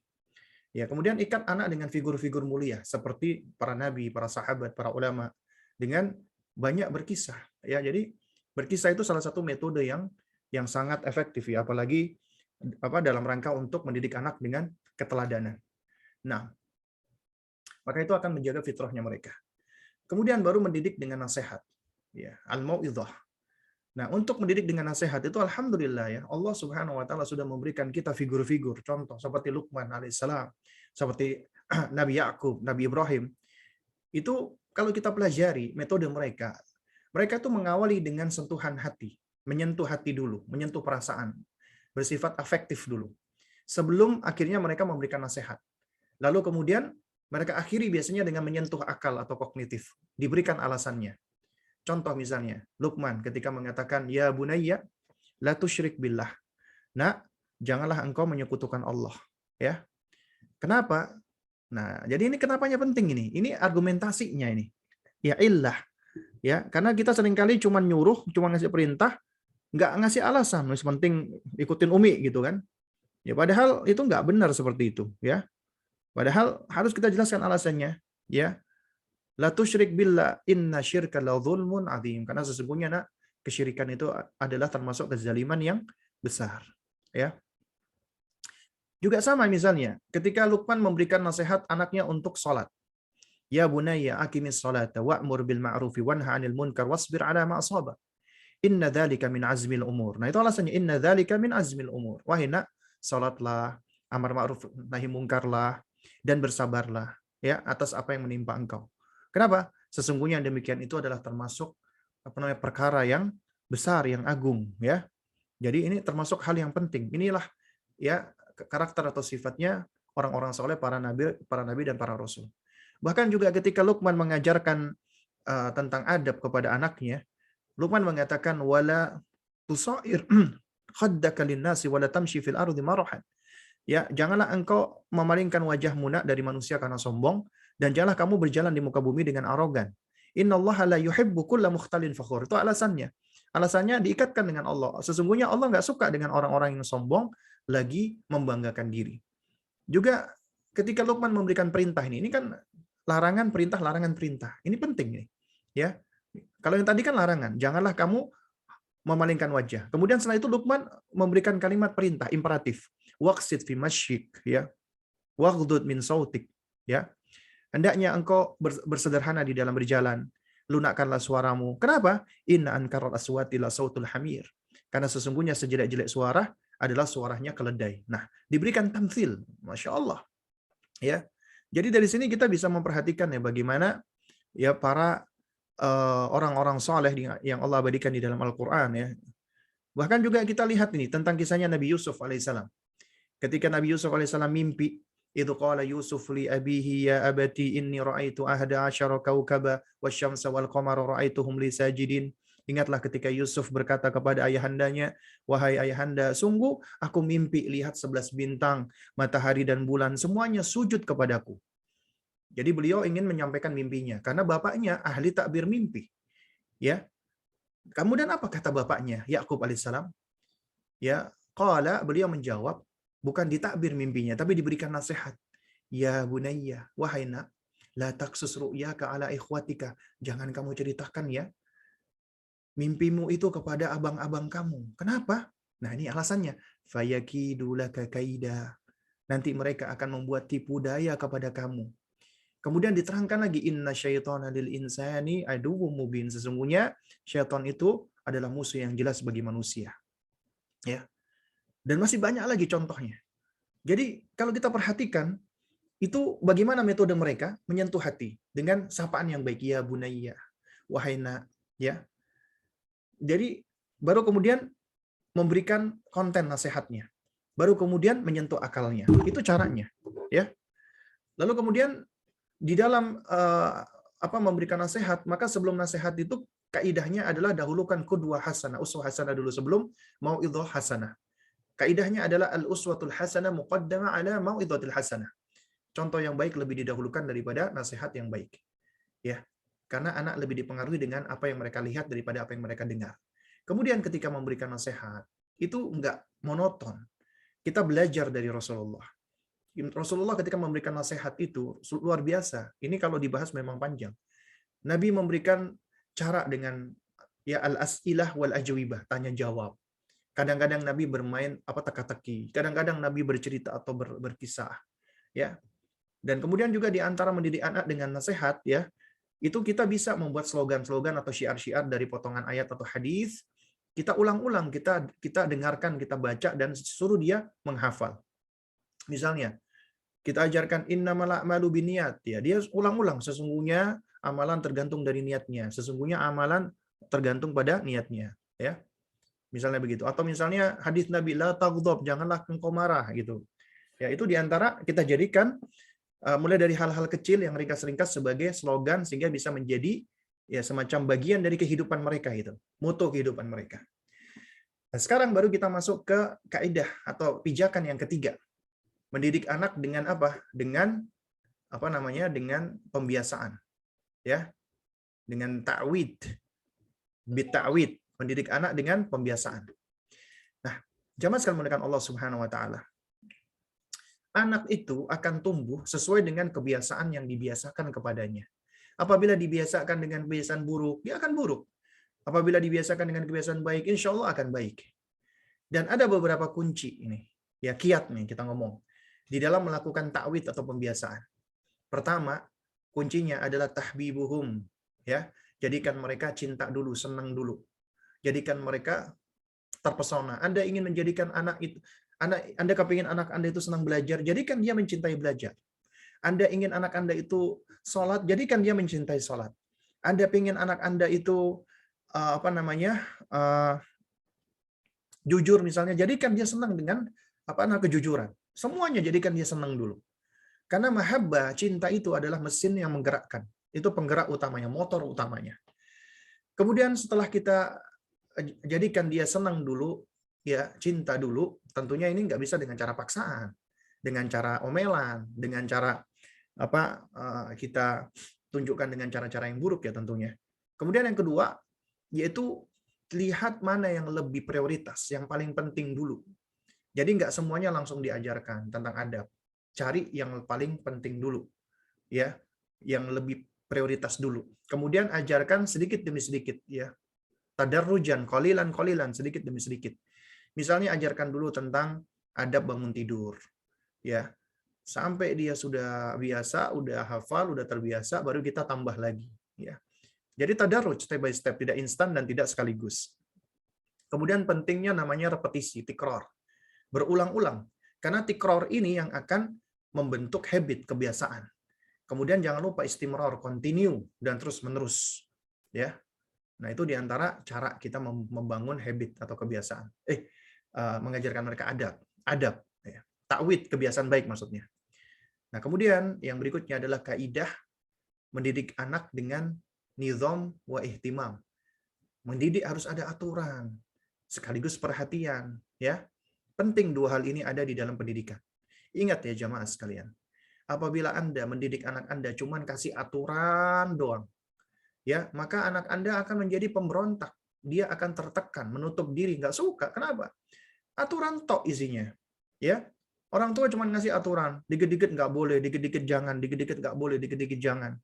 Ya, kemudian ikat anak dengan figur-figur mulia seperti para nabi, para sahabat, para ulama dengan banyak berkisah. Ya, jadi berkisah itu salah satu metode yang sangat efektif ya, apalagi dalam rangka untuk mendidik anak dengan keteladanan. Nah, maka itu akan menjaga fitrahnya mereka. Kemudian baru mendidik dengan nasihat. Ya, al-mau'izah. Nah, untuk mendidik dengan nasihat itu alhamdulillah ya, Allah Subhanahu wa taala sudah memberikan kita figur-figur contoh seperti Luqman alaihissalam, seperti Nabi Yakub, Nabi Ibrahim. Itu kalau kita pelajari metode mereka itu mengawali dengan sentuhan hati, menyentuh hati dulu, menyentuh perasaan, bersifat afektif dulu. Sebelum akhirnya mereka memberikan nasihat. Lalu kemudian mereka akhiri biasanya dengan menyentuh akal atau kognitif, diberikan alasannya. Contoh misalnya, Luqman ketika mengatakan, Ya bunayya, la tusyrik billah. Nah, janganlah engkau menyekutukan Allah. Ya, kenapa? Nah, jadi ini kenapanya penting ini. Ini argumentasinya ini. Ya illah. Ya, karena kita seringkali cuma nyuruh, cuma ngasih perintah, nggak ngasih alasan. Yang penting ikutin Umi gitu kan. Ya padahal itu nggak benar seperti itu. Ya, padahal harus kita jelaskan alasannya. Ya, La tusyrik billah inna syirka la dzulmun adzim. Karena sesungguhnya kesyirikan itu adalah termasuk kezaliman yang besar. Ya. Juga sama misalnya, ketika Luqman memberikan nasihat anaknya untuk sholat. Ya bunayya aqimis sholata wa'mur bil ma'rufi wanha 'anil munkar wasbir 'ala ma asaba. Inna dzalika min azmil umur. Nah, itu alasannya inna dzalika min azmil umur. Wahai nak, salatlah, amar ma'ruf nahi mungkarlah, dan bersabarlah ya atas apa yang menimpa engkau. Kenapa? Sesungguhnya demikian itu adalah termasuk perkara yang besar, yang agung ya. Jadi ini termasuk hal yang penting. Inilah ya karakter atau sifatnya orang-orang soleh, para nabi dan para rasul. Bahkan juga ketika Luqman mengajarkan tentang adab kepada anaknya, Luqman mengatakan wala tusair khaddaka linnasi wala tamshi fil ardi marahan. Ya, janganlah engkau memalingkan wajahmu nak dari manusia karena sombong, dan janganlah kamu berjalan di muka bumi dengan arogan. Innallaha la yuhibbu kulla mukhtalin fakhur. Itu alasannya. Alasannya diikatkan dengan Allah. Sesungguhnya Allah nggak suka dengan orang-orang yang sombong lagi membanggakan diri. Juga ketika Luqman memberikan perintah ini kan larangan perintah, larangan perintah. Ini penting nih. Ya. Kalau yang tadi kan larangan, janganlah kamu memalingkan wajah. Kemudian setelah itu Luqman memberikan kalimat perintah imperatif. Waqsid fi masyik, ya. Waghdud min sautik, ya. Hendaknya engkau bersederhana di dalam berjalan. Lunakkanlah suaramu. Kenapa? Inna ankaral aswati la sautul hamir. Karena sesungguhnya sejelek-jelek suara adalah suaranya keledai. Nah, diberikan tamtsil. Masya Allah. Ya. Jadi dari sini kita bisa memperhatikan ya bagaimana ya para orang-orang soleh yang Allah abadikan di dalam Al-Quran ya. Bahkan juga kita lihat ini tentang kisahnya Nabi Yusuf alaihissalam. Ketika Nabi Yusuf alaihissalam mimpi, itu qala Yusuf li abihi ya abati inni ra'aitu ahada asyara kaukaba wasyamsa wal qamara ra'aituhum li sajidin. Ingatlah ketika Yusuf berkata kepada ayahandanya, wahai ayahanda, sungguh aku mimpi lihat 11 bintang, matahari dan bulan semuanya sujud kepadaku. Jadi beliau ingin menyampaikan mimpinya karena bapaknya ahli takbir mimpi. Ya. Kemudian apa kata bapaknya? Yakub alaihissalam. Ya, qala beliau menjawab, bukan ditakbir mimpinya, tapi diberikan nasihat. Ya bunayya, wahai nak, la taqsus ru'yaka ala ikhwatika. Jangan kamu ceritakan ya mimpimu itu kepada abang-abang kamu. Kenapa? Nah, ini alasannya. Fayakidu laka kaida. Nanti mereka akan membuat tipu daya kepada kamu. Kemudian diterangkan lagi, inna syaitana lil insani aduwwum mubin. Sesungguhnya syaitan itu adalah musuh yang jelas bagi manusia. Ya. Dan masih banyak lagi contohnya. Jadi kalau kita perhatikan, itu bagaimana metode mereka menyentuh hati dengan sapaan yang baik. Ya bunayya, wahai nak. Ya. Jadi baru kemudian memberikan konten nasihatnya. Baru kemudian menyentuh akalnya. Itu caranya. Ya. Lalu kemudian di dalam memberikan nasihat, maka sebelum nasihat itu kaidahnya adalah dahulukan qudwah hasanah, uswah hasanah dulu sebelum mau'idhah hasanah. Kaidahnya adalah al-uswatul hasanah muqaddamah ala mau'idhatil hasanah. Contoh yang baik lebih didahulukan daripada nasihat yang baik. Ya. Karena anak lebih dipengaruhi dengan apa yang mereka lihat daripada apa yang mereka dengar. Kemudian ketika memberikan nasihat, itu enggak monoton. Kita belajar dari Rasulullah. Rasulullah ketika memberikan nasihat itu luar biasa. Ini kalau dibahas memang panjang. Nabi memberikan cara dengan ya al-as'ilah wal ajwibah, tanya jawab. Kadang-kadang Nabi bermain teka-teki, kadang-kadang Nabi bercerita atau berkisah, ya. Dan kemudian juga di antara mendidik anak dengan nasihat, ya, itu kita bisa membuat slogan-slogan atau syiar-syiar dari potongan ayat atau hadis. Kita ulang-ulang, kita dengarkan, kita baca dan suruh dia menghafal. Misalnya, kita ajarkan innamal a'malu binniyat, ya. Dia ulang-ulang, sesungguhnya amalan tergantung dari niatnya. Sesungguhnya amalan tergantung pada niatnya, ya. Misalnya begitu. Atau misalnya hadis Nabi la taghdab, janganlah engkau marah gitu. Ya, itu diantara kita jadikan mulai dari hal-hal kecil yang ringkas-ringkas sebagai slogan sehingga bisa menjadi ya semacam bagian dari kehidupan mereka itu, moto kehidupan mereka. Nah, sekarang baru kita masuk ke kaidah atau pijakan yang ketiga. Mendidik anak dengan apa? Dengan dengan pembiasaan. Ya. Dengan ta'wid. Bita'wid, mendidik anak dengan pembiasaan. Nah, jamaah sekalian muliakan Allah Subhanahu wa taala. Anak itu akan tumbuh sesuai dengan kebiasaan yang dibiasakan kepadanya. Apabila dibiasakan dengan kebiasaan buruk, dia akan buruk. Apabila dibiasakan dengan kebiasaan baik, insya Allah akan baik. Dan ada beberapa kunci ini. Ya, kiat nih kita ngomong. Di dalam melakukan ta'wid atau pembiasaan. Pertama, kuncinya adalah tahbibuhum. Ya, jadikan mereka cinta dulu, senang dulu. Jadikan mereka terpesona. Anda ingin menjadikan Anda kepingin anak Anda itu senang belajar, jadikan dia mencintai belajar. Anda ingin anak Anda itu sholat, jadikan dia mencintai sholat. Anda ingin anak Anda itu jujur misalnya, jadikan dia senang dengan kejujuran. Semuanya jadikan dia senang dulu. Karena mahabbah, cinta itu adalah mesin yang menggerakkan. Itu penggerak utamanya, motor utamanya. Kemudian setelah kita jadikan dia senang dulu, ya cinta dulu, tentunya ini nggak bisa dengan cara paksaan, dengan cara omelan, dengan cara kita tunjukkan dengan cara-cara yang buruk ya tentunya. Kemudian yang kedua, yaitu lihat mana yang lebih prioritas, yang paling penting dulu. Jadi nggak semuanya langsung diajarkan tentang adab. Cari yang paling penting dulu, ya, yang lebih prioritas dulu. Kemudian ajarkan sedikit demi sedikit, ya. Tadarrujan, qalilan, sedikit demi sedikit. Misalnya ajarkan dulu tentang adab bangun tidur, ya. Sampai dia sudah biasa, udah hafal, udah terbiasa, baru kita tambah lagi, ya. Jadi tadarruj step by step, tidak instan dan tidak sekaligus. Kemudian pentingnya namanya repetisi, tikror. Berulang-ulang. Karena tikror ini yang akan membentuk habit, kebiasaan. Kemudian jangan lupa istimror, continue, dan terus-menerus. Ya. Nah, itu diantara cara kita membangun habit atau kebiasaan. Mengajarkan mereka adab. Ya. Takwid, kebiasaan baik maksudnya. Nah, kemudian yang berikutnya adalah kaidah mendidik anak dengan nizam wa ihtimam. Mendidik harus ada aturan, sekaligus perhatian. Ya. Penting dua hal ini ada di dalam pendidikan. Ingat ya jamaah sekalian, apabila Anda mendidik anak Anda cuman kasih aturan doang, ya, maka anak Anda akan menjadi pemberontak. Dia akan tertekan, menutup diri, nggak suka. Kenapa? Aturan tok isinya. Ya, orang tua cuma ngasih aturan, dikit-dikit nggak boleh, dikit-dikit jangan, dikit-dikit nggak boleh, dikit-dikit jangan.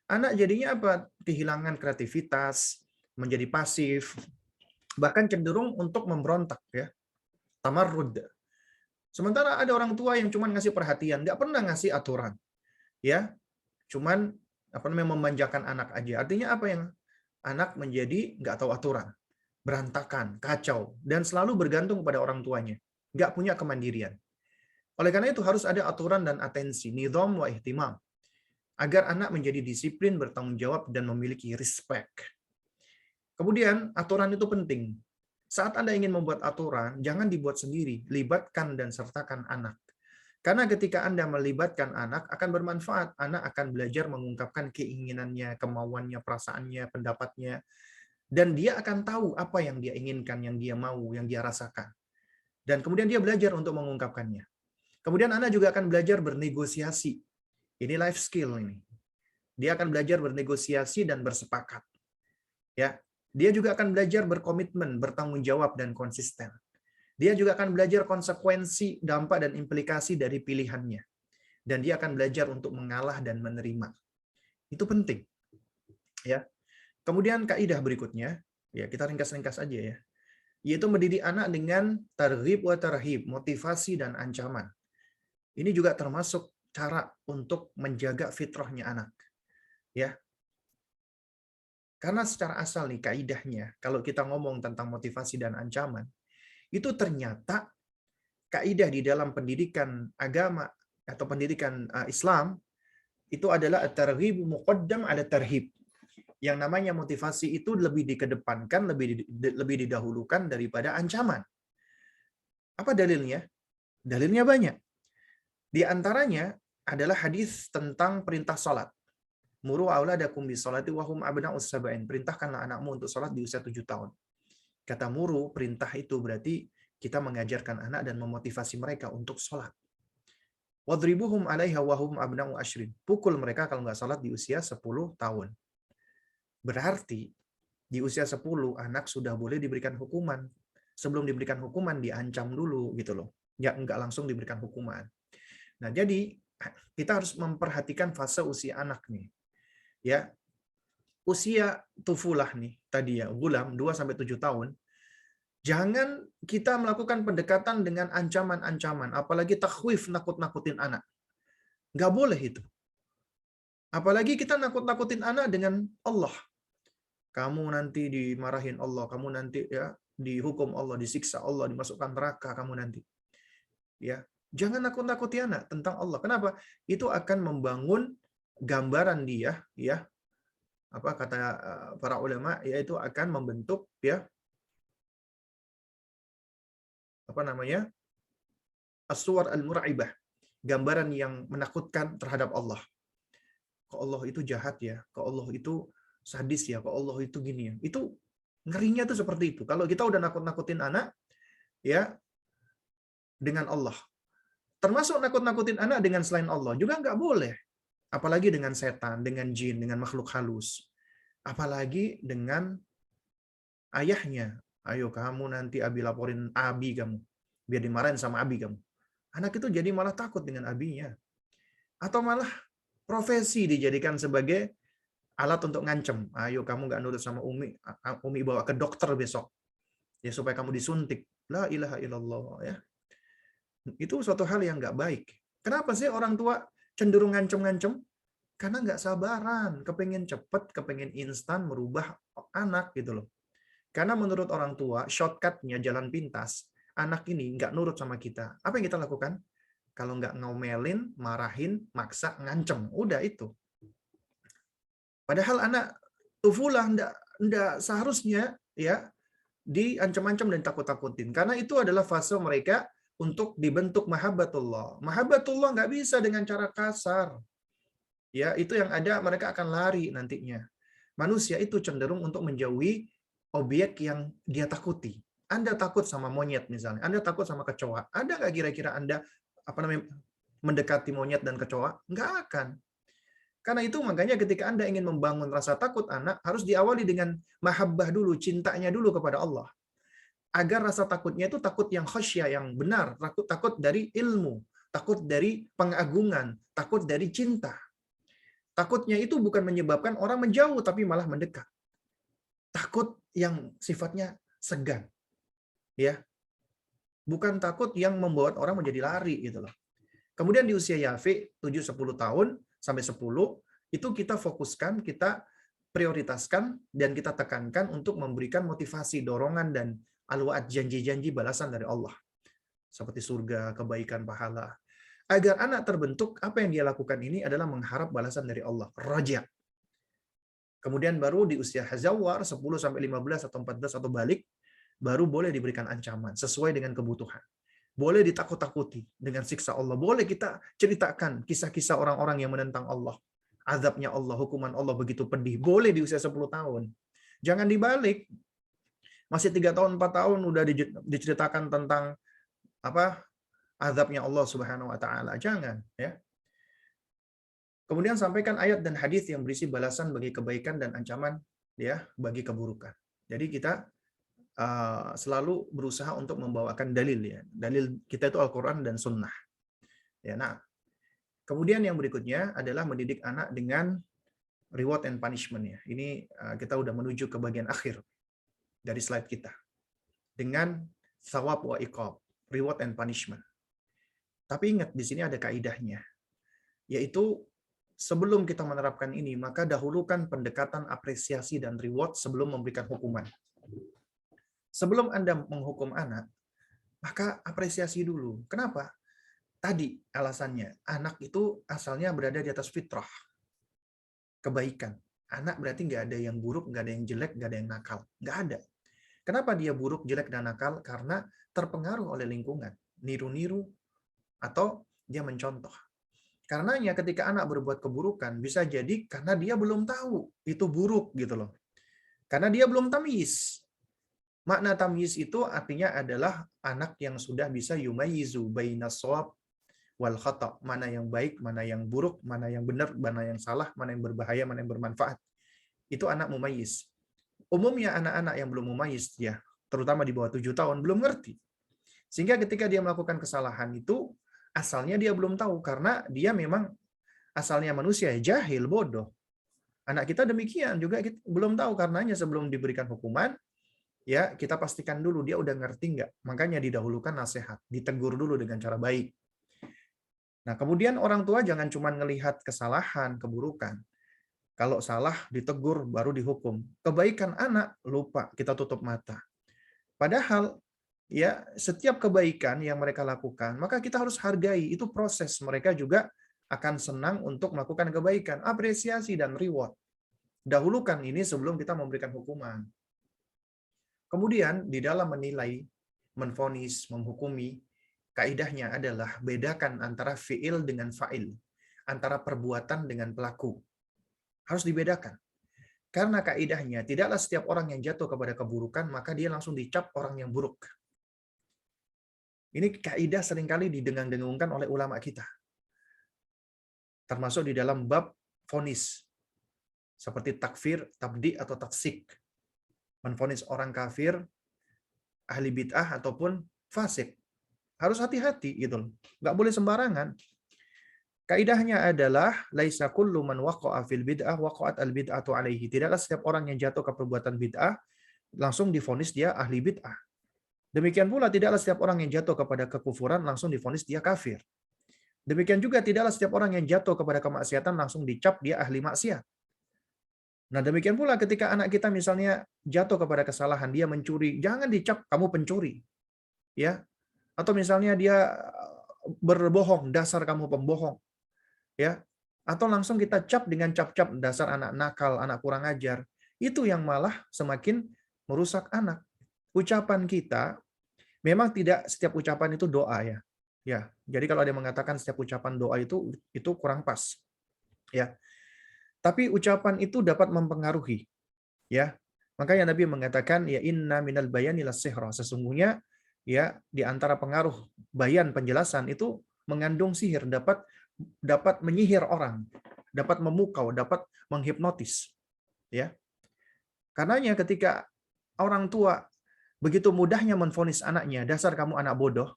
Anak jadinya apa? Kehilangan kreativitas, menjadi pasif, bahkan cenderung untuk memberontak, ya. Tamarrud. Sementara ada orang tua yang cuma ngasih perhatian, nggak pernah ngasih aturan, ya, cuman memanjakan anak aja. Artinya apa, yang anak menjadi nggak tahu aturan, berantakan, kacau, dan selalu bergantung pada orang tuanya, nggak punya kemandirian. Oleh karena itu harus ada aturan dan atensi, nizam wa ihtimam, agar anak menjadi disiplin, bertanggung jawab, dan memiliki respect. Kemudian aturan itu penting. Saat Anda ingin membuat aturan, jangan dibuat sendiri, libatkan dan sertakan anak. Karena ketika Anda melibatkan anak, akan bermanfaat. Anak akan belajar mengungkapkan keinginannya, kemauannya, perasaannya, pendapatnya. Dan dia akan tahu apa yang dia inginkan, yang dia mau, yang dia rasakan. Dan kemudian dia belajar untuk mengungkapkannya. Kemudian anak juga akan belajar bernegosiasi. Ini life skill ini. Dia akan belajar bernegosiasi dan bersepakat. Ya, dia juga akan belajar berkomitmen, bertanggung jawab, dan konsisten. Dia juga akan belajar konsekuensi, dampak, dan implikasi dari pilihannya. Dan dia akan belajar untuk mengalah dan menerima. Itu penting. Ya. Kemudian kaidah berikutnya, ya kita ringkas-ringkas aja ya, yaitu mendidik anak dengan targhib wa tarhib, motivasi dan ancaman. Ini juga termasuk cara untuk menjaga fitrahnya anak. Ya. Karena secara asal nih kaidahnya, kalau kita ngomong tentang motivasi dan ancaman, itu ternyata kaidah di dalam pendidikan agama atau pendidikan Islam itu adalah at-targhib muqaddam ala tarhib. Yang namanya motivasi itu lebih dikedepankan, lebih didahulukan daripada ancaman. Apa dalilnya? Dalilnya banyak. Di antaranya adalah hadis tentang perintah salat. Muru auladakum bisolati wa hum abna'us sab'in. Perintahkanlah anakmu untuk salat di usia 7 tahun. Kata muru, perintah itu berarti kita mengajarkan anak dan memotivasi mereka untuk salat. Wadribuhum 'alaiha wa hum abna'u asyrin. Pukul mereka kalau nggak salat di usia 10 tahun. Berarti di usia 10 anak sudah boleh diberikan hukuman. Sebelum diberikan hukuman diancam dulu gitu loh. Nggak langsung diberikan hukuman. Nah, jadi kita harus memperhatikan fase usia anak nih. Ya, usia tufulah nih tadi ya, gulam 2 sampai 7 tahun. Jangan kita melakukan pendekatan dengan ancaman-ancaman, apalagi takhwif, nakut-nakutin anak. Nggak boleh itu. Apalagi kita nakut-nakutin anak dengan Allah. Kamu nanti dimarahin Allah, kamu nanti ya dihukum Allah, disiksa Allah, dimasukkan neraka kamu nanti. Ya, jangan nakut-nakuti anak tentang Allah. Kenapa? Itu akan membangun gambaran dia, ya, apa kata para ulama, yaitu akan membentuk ya apa namanya, as-suwar al-mur'ibah, gambaran yang menakutkan terhadap Allah. Kok Allah itu jahat ya, kok Allah itu sadis ya, kok Allah itu gini ya. Itu ngerinya tuh seperti itu. Kalau kita udah nakut-nakutin anak ya dengan Allah, termasuk nakut-nakutin anak dengan selain Allah juga nggak boleh. Apalagi dengan setan, dengan jin, dengan makhluk halus. Apalagi dengan ayahnya. Ayo kamu nanti abi laporin abi kamu. Biar dimarahin sama abi kamu. Anak itu jadi malah takut dengan abinya. Atau malah profesi dijadikan sebagai alat untuk ngancem. Ayo kamu nggak nurut sama Umi, Umi bawa ke dokter besok. Ya supaya kamu disuntik. La ilaha illallah ya. Itu suatu hal yang nggak baik. Kenapa sih orang tua cenderung ngancem-ngancem? Karena nggak sabaran, kepengen cepet, kepengen instan merubah anak gitu loh. Karena menurut orang tua, shortcutnya jalan pintas, anak ini nggak nurut sama kita. Apa yang kita lakukan? Kalau nggak ngomelin, marahin, maksa, ngancem. Udah itu. Padahal anak tufulah nggak seharusnya ya diancam-ancam dan takut-takutin. Karena itu adalah fase mereka untuk dibentuk mahabbatullah. Mahabbatullah nggak bisa dengan cara kasar. Ya, itu yang ada mereka akan lari nantinya. Manusia itu cenderung untuk menjauhi objek yang dia takuti. Anda takut sama monyet misalnya, Anda takut sama kecoa. Ada nggak kira-kira Anda mendekati monyet dan kecoa? Nggak akan. Karena itu makanya ketika Anda ingin membangun rasa takut anak, harus diawali dengan mahabbah dulu, cintanya dulu kepada Allah. Agar rasa takutnya itu takut yang khasyah, yang benar, takut dari ilmu, takut dari pengagungan, takut dari cinta. Takutnya itu bukan menyebabkan orang menjauh, tapi malah mendekat. Takut yang sifatnya segan. Ya, bukan takut yang membuat orang menjadi lari gitu loh. Kemudian di usia Yafi 7-10 tahun sampai 10 itu kita fokuskan, kita prioritaskan dan kita tekankan untuk memberikan motivasi, dorongan dan alwaat janji-janji balasan dari Allah. Seperti surga, kebaikan, pahala. Agar anak terbentuk, apa yang dia lakukan ini adalah mengharap balasan dari Allah, raja. Kemudian baru di usia hazawar 10 sampai 15 atau 14 atau balik baru boleh diberikan ancaman sesuai dengan kebutuhan. Boleh ditakut-takuti dengan siksa Allah. Boleh kita ceritakan kisah-kisah orang-orang yang menentang Allah. Azabnya Allah, hukuman Allah begitu pedih. Boleh di usia 10 tahun. Jangan dibalik. Masih 3 tahun, 4 tahun udah diceritakan tentang apa azabnya Allah Subhanahu wa taala. Jangan, ya. Kemudian sampaikan ayat dan hadis yang berisi balasan bagi kebaikan dan ancaman ya bagi keburukan. Jadi kita selalu berusaha untuk membawakan dalil ya. Dalil kita itu Al-Qur'an dan Sunnah. Ya, nah, kemudian yang berikutnya adalah mendidik anak dengan reward and punishment ya. Ini kita udah menuju ke bagian akhir dari slide kita. Dengan thawab wa iqab, reward and punishment. Tapi ingat di sini ada kaidahnya. Yaitu sebelum kita menerapkan ini, maka dahulukan pendekatan apresiasi dan reward sebelum memberikan hukuman. Sebelum Anda menghukum anak, maka apresiasi dulu. Kenapa? Tadi alasannya, anak itu asalnya berada di atas fitrah. Kebaikan. Anak berarti nggak ada yang buruk, nggak ada yang jelek, nggak ada yang nakal. Nggak ada. Kenapa dia buruk, jelek, dan nakal? Karena terpengaruh oleh lingkungan. Niru-niru, atau dia mencontoh. Karenanya ketika anak berbuat keburukan, bisa jadi karena dia belum tahu itu buruk gitu loh. Karena dia belum tamyiz. Makna tamyiz itu artinya adalah anak yang sudah bisa yumayyizu bainas shawab wal khata', mana yang baik, mana yang buruk, mana yang benar, mana yang salah, mana yang berbahaya, mana yang bermanfaat. Itu anak mumayyiz. Umumnya anak-anak yang belum mumayyiz ya, terutama di bawah 7 tahun belum ngerti. Sehingga ketika dia melakukan kesalahan itu asalnya dia belum tahu karena dia memang asalnya manusia jahil, bodoh. Anak kita demikian juga kita belum tahu karenanya sebelum diberikan hukuman ya kita pastikan dulu dia udah ngerti nggak. Makanya didahulukan nasihat, ditegur dulu dengan cara baik. Nah, kemudian orang tua jangan cuma ngelihat kesalahan, keburukan. Kalau salah ditegur baru dihukum. Kebaikan anak lupa, kita tutup mata. Padahal ya setiap kebaikan yang mereka lakukan, maka kita harus hargai itu proses. Mereka juga akan senang untuk melakukan kebaikan, apresiasi dan reward. Dahulukan ini sebelum kita memberikan hukuman. Kemudian di dalam menilai, menvonis, menghukumi, kaidahnya adalah bedakan antara fi'il dengan fa'il, antara perbuatan dengan pelaku. Harus dibedakan. Karena kaidahnya tidaklah setiap orang yang jatuh kepada keburukan maka dia langsung dicap orang yang buruk. Ini kaidah seringkali didengung-dengungkan oleh ulama kita. termasuk di dalam bab vonis, seperti takfir, tabdi, atau taksik. Menvonis orang kafir, ahli bid'ah, ataupun fasik. Harus hati-hati gitu loh. Nggak boleh sembarangan. Kaidahnya adalah laisa kullu man waqa'a fil bid'ah waqa'at al bid'atu alaihi. Tidaklah setiap orang yang jatuh ke perbuatan bid'ah langsung divonis dia ahli bid'ah. Demikian pula tidaklah setiap orang yang jatuh kepada kekufuran langsung divonis dia kafir. Demikian juga tidaklah setiap orang yang jatuh kepada kemaksiatan langsung dicap dia ahli maksiat. Nah, demikian pula ketika anak kita misalnya jatuh kepada kesalahan, dia mencuri, jangan dicap kamu pencuri. Ya. Atau misalnya dia berbohong, dasar kamu pembohong. Ya. Atau langsung kita cap dengan cap-cap dasar anak nakal, anak kurang ajar. Itu yang malah semakin merusak anak. Ucapan kita memang tidak setiap ucapan itu doa ya. Ya. Jadi kalau ada yang mengatakan setiap ucapan doa itu kurang pas. Ya. Tapi ucapan itu dapat mempengaruhi. Ya. Makanya Nabi mengatakan ya inna minal bayani lasihra. Sesungguhnya ya di antara pengaruh bayan penjelasan itu mengandung sihir, dapat menyihir orang, dapat memukau, dapat menghipnotis. Ya. Karenanya ketika orang tua begitu mudahnya menvonis anaknya, dasar kamu anak bodoh,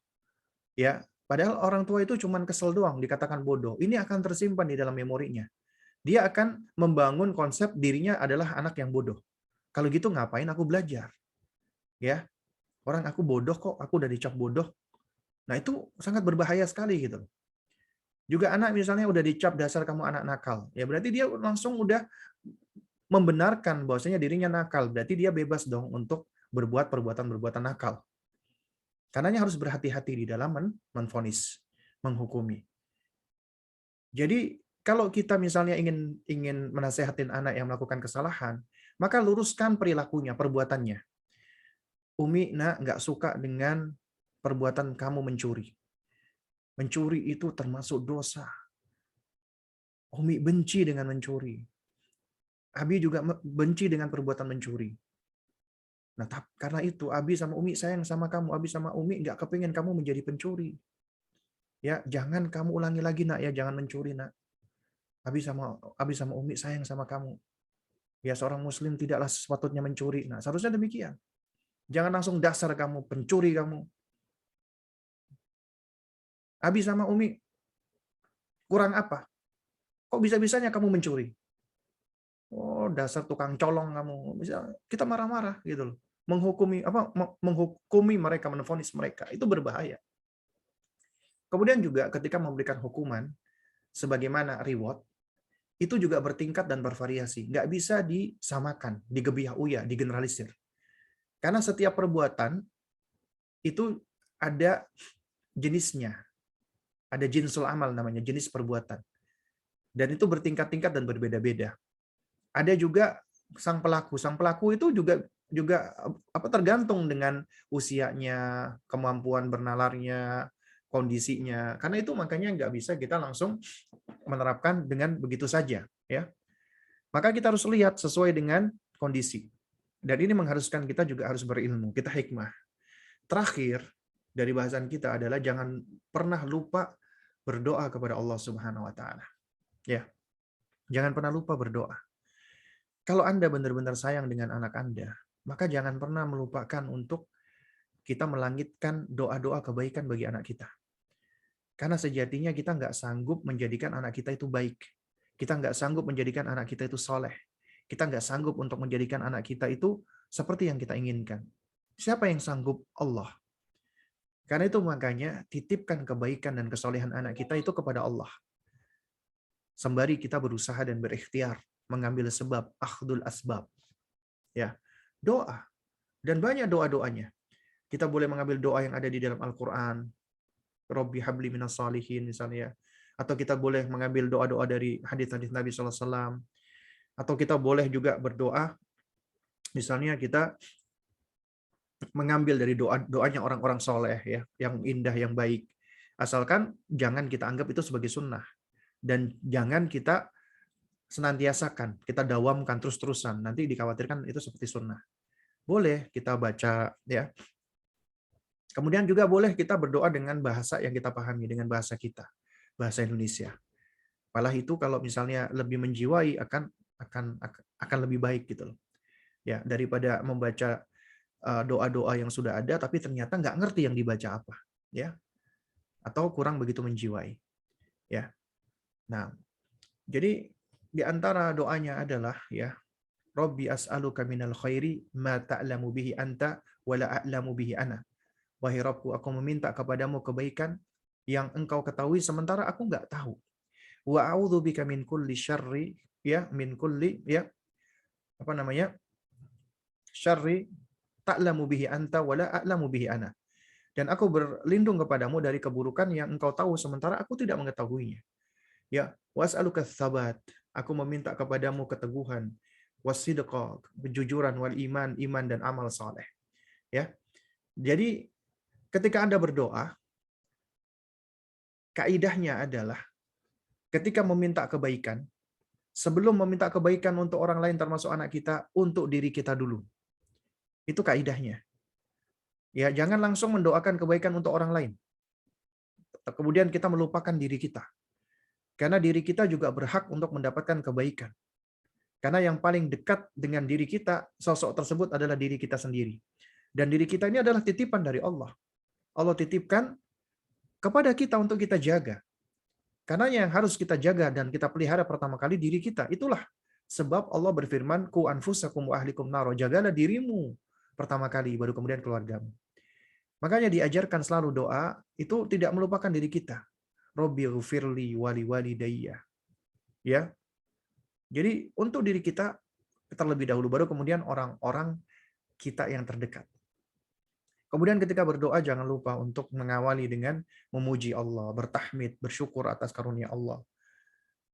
ya. Padahal orang tua itu cuma kesel doang dikatakan bodoh. Ini akan tersimpan di dalam memorinya. Dia akan membangun konsep dirinya adalah anak yang bodoh. Kalau gitu ngapain aku belajar? Ya. Orang aku bodoh kok, aku udah dicap bodoh. Nah, itu sangat berbahaya sekali gitu. Juga anak misalnya udah dicap dasar kamu anak nakal. Ya berarti dia langsung udah membenarkan bahwasanya dirinya nakal. Berarti dia bebas dong untuk berbuat perbuatan-perbuatan nakal. Karenanya harus berhati-hati di dalam menvonis, menghukumi. Jadi kalau kita misalnya ingin menasehatin anak yang melakukan kesalahan, maka luruskan perilakunya, perbuatannya. Umi, nak, nggak suka dengan perbuatan kamu mencuri. Mencuri itu termasuk dosa. Umi benci dengan mencuri. Abi juga benci dengan perbuatan mencuri. Nah, karena itu Abi sama Umi sayang sama kamu. Abi sama Umi nggak kepingin kamu menjadi pencuri. Ya, jangan kamu ulangi lagi nak ya, jangan mencuri nak. Abi sama Umi sayang sama kamu. Ya seorang muslim tidaklah sepatutnya mencuri. Nah, seharusnya demikian. Jangan langsung dasar kamu pencuri kamu. Abi sama Umi kurang apa? Kok bisa-bisanya kamu mencuri? Oh, dasar tukang colong kamu. Bisa kita marah-marah gitu loh. Menghukumi mereka, menvonis mereka. Itu berbahaya. Kemudian juga ketika memberikan hukuman sebagaimana reward, itu juga bertingkat dan bervariasi. Nggak bisa disamakan, digebiah-uyah, digeneralisir. Karena setiap perbuatan itu ada jenisnya. Ada jinsul amal namanya, jenis perbuatan. Dan itu bertingkat-tingkat dan berbeda-beda. Ada juga sang pelaku. Sang pelaku itu juga tergantung dengan usianya, kemampuan bernalarnya, kondisinya. Karena itu makanya nggak bisa kita langsung menerapkan dengan begitu saja, ya. Maka kita harus lihat sesuai dengan kondisi. Dan ini mengharuskan kita juga harus berilmu, kita hikmah. Terakhir dari bahasan kita adalah jangan pernah lupa berdoa kepada Allah Subhanahu wa taala. Ya. Jangan pernah lupa berdoa. Kalau Anda benar-benar sayang dengan anak Anda, maka jangan pernah melupakan untuk kita melangitkan doa-doa kebaikan bagi anak kita. Karena sejatinya kita nggak sanggup menjadikan anak kita itu baik. Kita nggak sanggup menjadikan anak kita itu soleh. Kita nggak sanggup untuk menjadikan anak kita itu seperti yang kita inginkan. Siapa yang sanggup? Allah. Karena itu makanya titipkan kebaikan dan kesolehan anak kita itu kepada Allah. Sembari kita berusaha dan berikhtiar mengambil sebab, akhdul asbab. Ya, doa. Dan banyak doa-doanya. Kita boleh mengambil doa yang ada di dalam Al-Quran. Rabbi habli minas salihin misalnya. Atau kita boleh mengambil doa-doa dari hadis-hadis Nabi SAW. Atau kita boleh juga berdoa, misalnya kita mengambil dari doanya orang-orang soleh ya, yang indah, yang baik. Asalkan jangan kita anggap itu sebagai sunnah. Dan jangan kita senantiasakan, kita dawamkan terus-terusan. Nanti dikhawatirkan itu seperti sunnah. Boleh kita baca ya. Kemudian juga boleh kita berdoa dengan bahasa yang kita pahami, dengan bahasa kita, bahasa Indonesia. Malah itu kalau misalnya lebih menjiwai akan lebih baik gitu loh. Ya, daripada membaca doa-doa yang sudah ada tapi ternyata nggak ngerti yang dibaca apa, ya, atau kurang begitu menjiwai, ya. Nah, jadi di antara doanya adalah ya, Rabbi as'aluka minal khairi ma ta'lamu bihi anta wa la a'lamu bihi ana. Wahai Rabbku, aku meminta kepadamu kebaikan yang engkau ketahui sementara aku nggak tahu. Wa a'udzubika min kulli syarri, ya, min kulli, ya, apa namanya? Syarri ta'lamu bihi anta wa la a'lamu bihi ana. Dan aku berlindung kepadamu dari keburukan yang engkau tahu sementara aku tidak mengetahuinya. Ya, was'aluka tsabat. Aku meminta kepadamu keteguhan, wasidqa, kejujuran, wal iman, iman dan amal saleh. Ya. Jadi ketika Anda berdoa, kaidahnya adalah ketika meminta kebaikan, sebelum meminta kebaikan untuk orang lain termasuk anak kita, untuk diri kita dulu. Itu kaidahnya. Ya, jangan langsung mendoakan kebaikan untuk orang lain. Kemudian kita melupakan diri kita. Karena diri kita juga berhak untuk mendapatkan kebaikan. Karena yang paling dekat dengan diri kita, sosok tersebut adalah diri kita sendiri. Dan diri kita ini adalah titipan dari Allah. Allah titipkan kepada kita untuk kita jaga. Karena yang harus kita jaga dan kita pelihara pertama kali diri kita. Itulah sebab Allah berfirman, Ku anfusakum wa ahlikum naro. Jagalah dirimu pertama kali, baru kemudian keluargamu. Makanya diajarkan selalu doa, itu tidak melupakan diri kita. Robbi ghufirli wali walidayya. Ya. Jadi untuk diri kita terlebih dahulu, baru kemudian orang-orang kita yang terdekat. Kemudian ketika berdoa jangan lupa untuk mengawali dengan memuji Allah, bertahmid, bersyukur atas karunia Allah.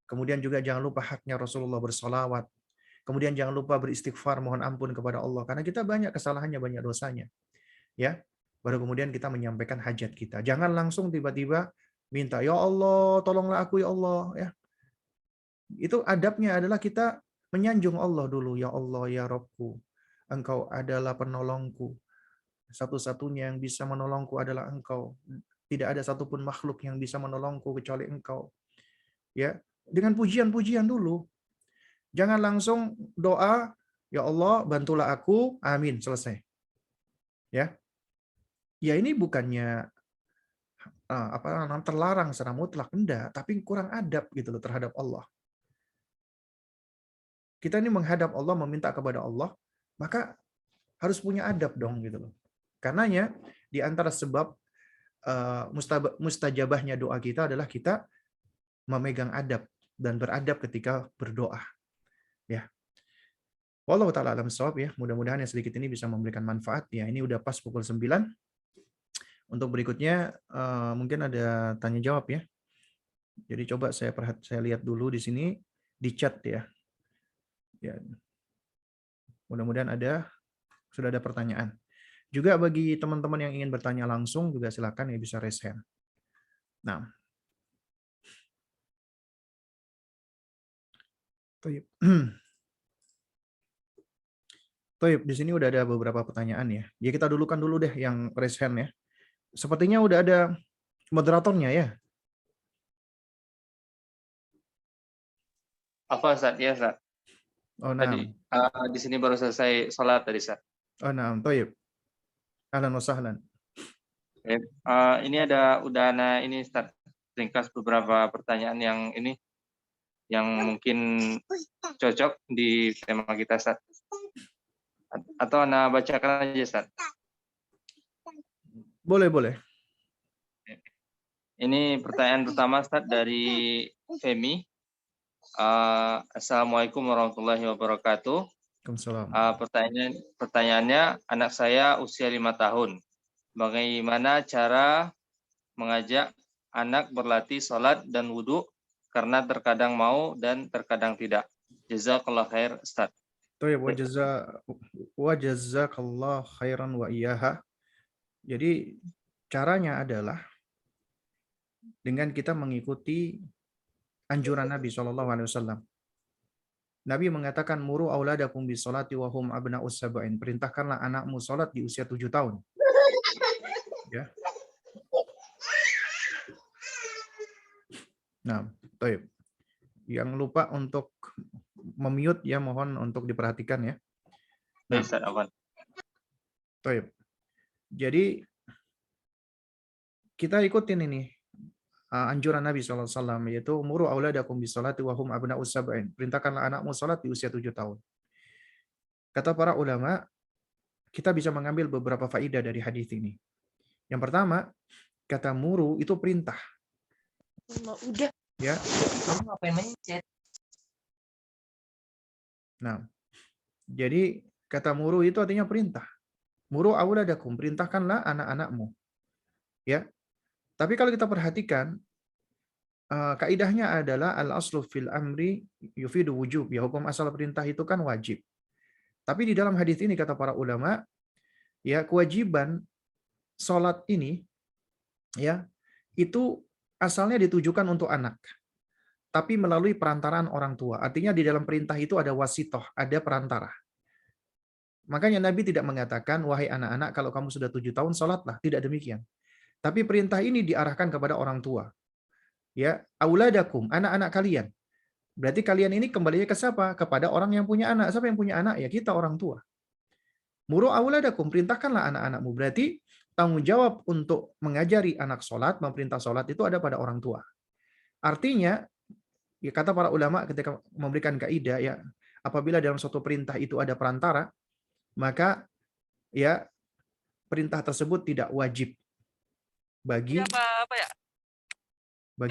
Kemudian juga jangan lupa haknya Rasulullah bersolawat. Kemudian jangan lupa beristighfar, mohon ampun kepada Allah. Karena kita banyak kesalahannya, banyak dosanya. Ya, baru kemudian kita menyampaikan hajat kita. Jangan langsung tiba-tiba minta, ya Allah, tolonglah aku ya Allah. Ya, itu adabnya adalah kita menyanjung Allah dulu. Ya Allah, ya Rabbku, Engkau adalah penolongku. Satu-satunya yang bisa menolongku adalah Engkau. Tidak ada satupun makhluk yang bisa menolongku kecuali Engkau. Ya, dengan pujian-pujian dulu. Jangan langsung doa, ya Allah, bantulah aku, amin, selesai. Ya. Ya ini bukannya apa namanya terlarang secara mutlak, enggak, tapi kurang adab gitu loh terhadap Allah. Kita ini menghadap Allah, meminta kepada Allah, maka harus punya adab dong gitu loh. Karenanya di antara sebab mustajabahnya doa kita adalah kita memegang adab dan beradab ketika berdoa. Ya. Wallahu taala alam shawab ya. Mudah-mudahan yang sedikit ini bisa memberikan manfaat ya. Ini udah pas pukul 9. Untuk berikutnya mungkin ada tanya jawab ya. Jadi coba saya lihat dulu di sini di chat ya. Ya. Mudah-mudahan sudah ada pertanyaan. Juga bagi teman-teman yang ingin bertanya langsung juga silakan ya bisa raise hand. Nah. Toib, di sini udah ada beberapa pertanyaan ya. Ya kita dulukan dulu deh yang raise hand ya. Sepertinya udah ada moderatornya ya. Apa Ustaz? Ya Ustaz. Oh, nah. Tadi di sini baru selesai sholat tadi Ustaz. Oh, nah, Toib. Ahlan wa sahlan. Ini ini Ustaz, ringkas beberapa pertanyaan yang mungkin cocok di tema kita Ustaz. Atau Anda bacakan aja Ustaz. Boleh. Ini pertanyaan pertama Ustaz dari Femi. Assalamualaikum warahmatullahi wabarakatuh. Pertanyaannya, anak saya usia 5 tahun. Bagaimana cara mengajak anak berlatih sholat dan wudhu karena terkadang mau dan terkadang tidak. Jazakallah khair Ustaz. Wa jazakallah khairan wa iyaha. Jadi caranya adalah dengan kita mengikuti anjuran Nabi SAW. Nabi mengatakan muru auladakum bis salati wa hum abna'us sab'in. Perintahkanlah anakmu salat di usia 7 tahun. Ya. Nah, baik. Yang lupa untuk memute ya, mohon untuk diperhatikan ya. Ya, Nah, Ustaz, afwan. Toib. Jadi kita ikutin ini anjuran Nabi SAW, yaitu muru auladakum bisolati wa hum abna'us sab'in. Perintahkanlah anakmu salat di usia 7 tahun. Kata para ulama, kita bisa mengambil beberapa faidah dari hadis ini. Yang pertama, kata muru itu perintah. Udah. Ya. Kamu ngapain mencet? Nah, jadi kata muru itu artinya perintah. Muru auladakum, perintahkanlah anak-anakmu. Ya. Tapi kalau kita perhatikan, kaidahnya adalah al-aslu fil amri yufidu wujub. Ya, hukum asal perintah itu kan wajib. Tapi di dalam hadis ini kata para ulama, ya kewajiban sholat ini ya itu asalnya ditujukan untuk anak, tapi melalui perantaraan orang tua. Artinya di dalam perintah itu ada wasitoh, ada perantara. Makanya Nabi tidak mengatakan, wahai anak-anak, kalau kamu sudah 7 tahun, sholatlah. Tidak demikian. Tapi perintah ini diarahkan kepada orang tua. Ya, auladakum, anak-anak kalian. Berarti kalian ini kembalinya ke siapa? Kepada orang yang punya anak. Siapa yang punya anak? Ya kita, orang tua. Muru auladakum, perintahkanlah anak-anakmu. Berarti tanggung jawab untuk mengajari anak sholat, memerintah sholat itu ada pada orang tua. Artinya, ya kata para ulama ketika memberikan kaidah ya, apabila dalam suatu perintah itu ada perantara, maka ya perintah tersebut tidak wajib bagi Ya,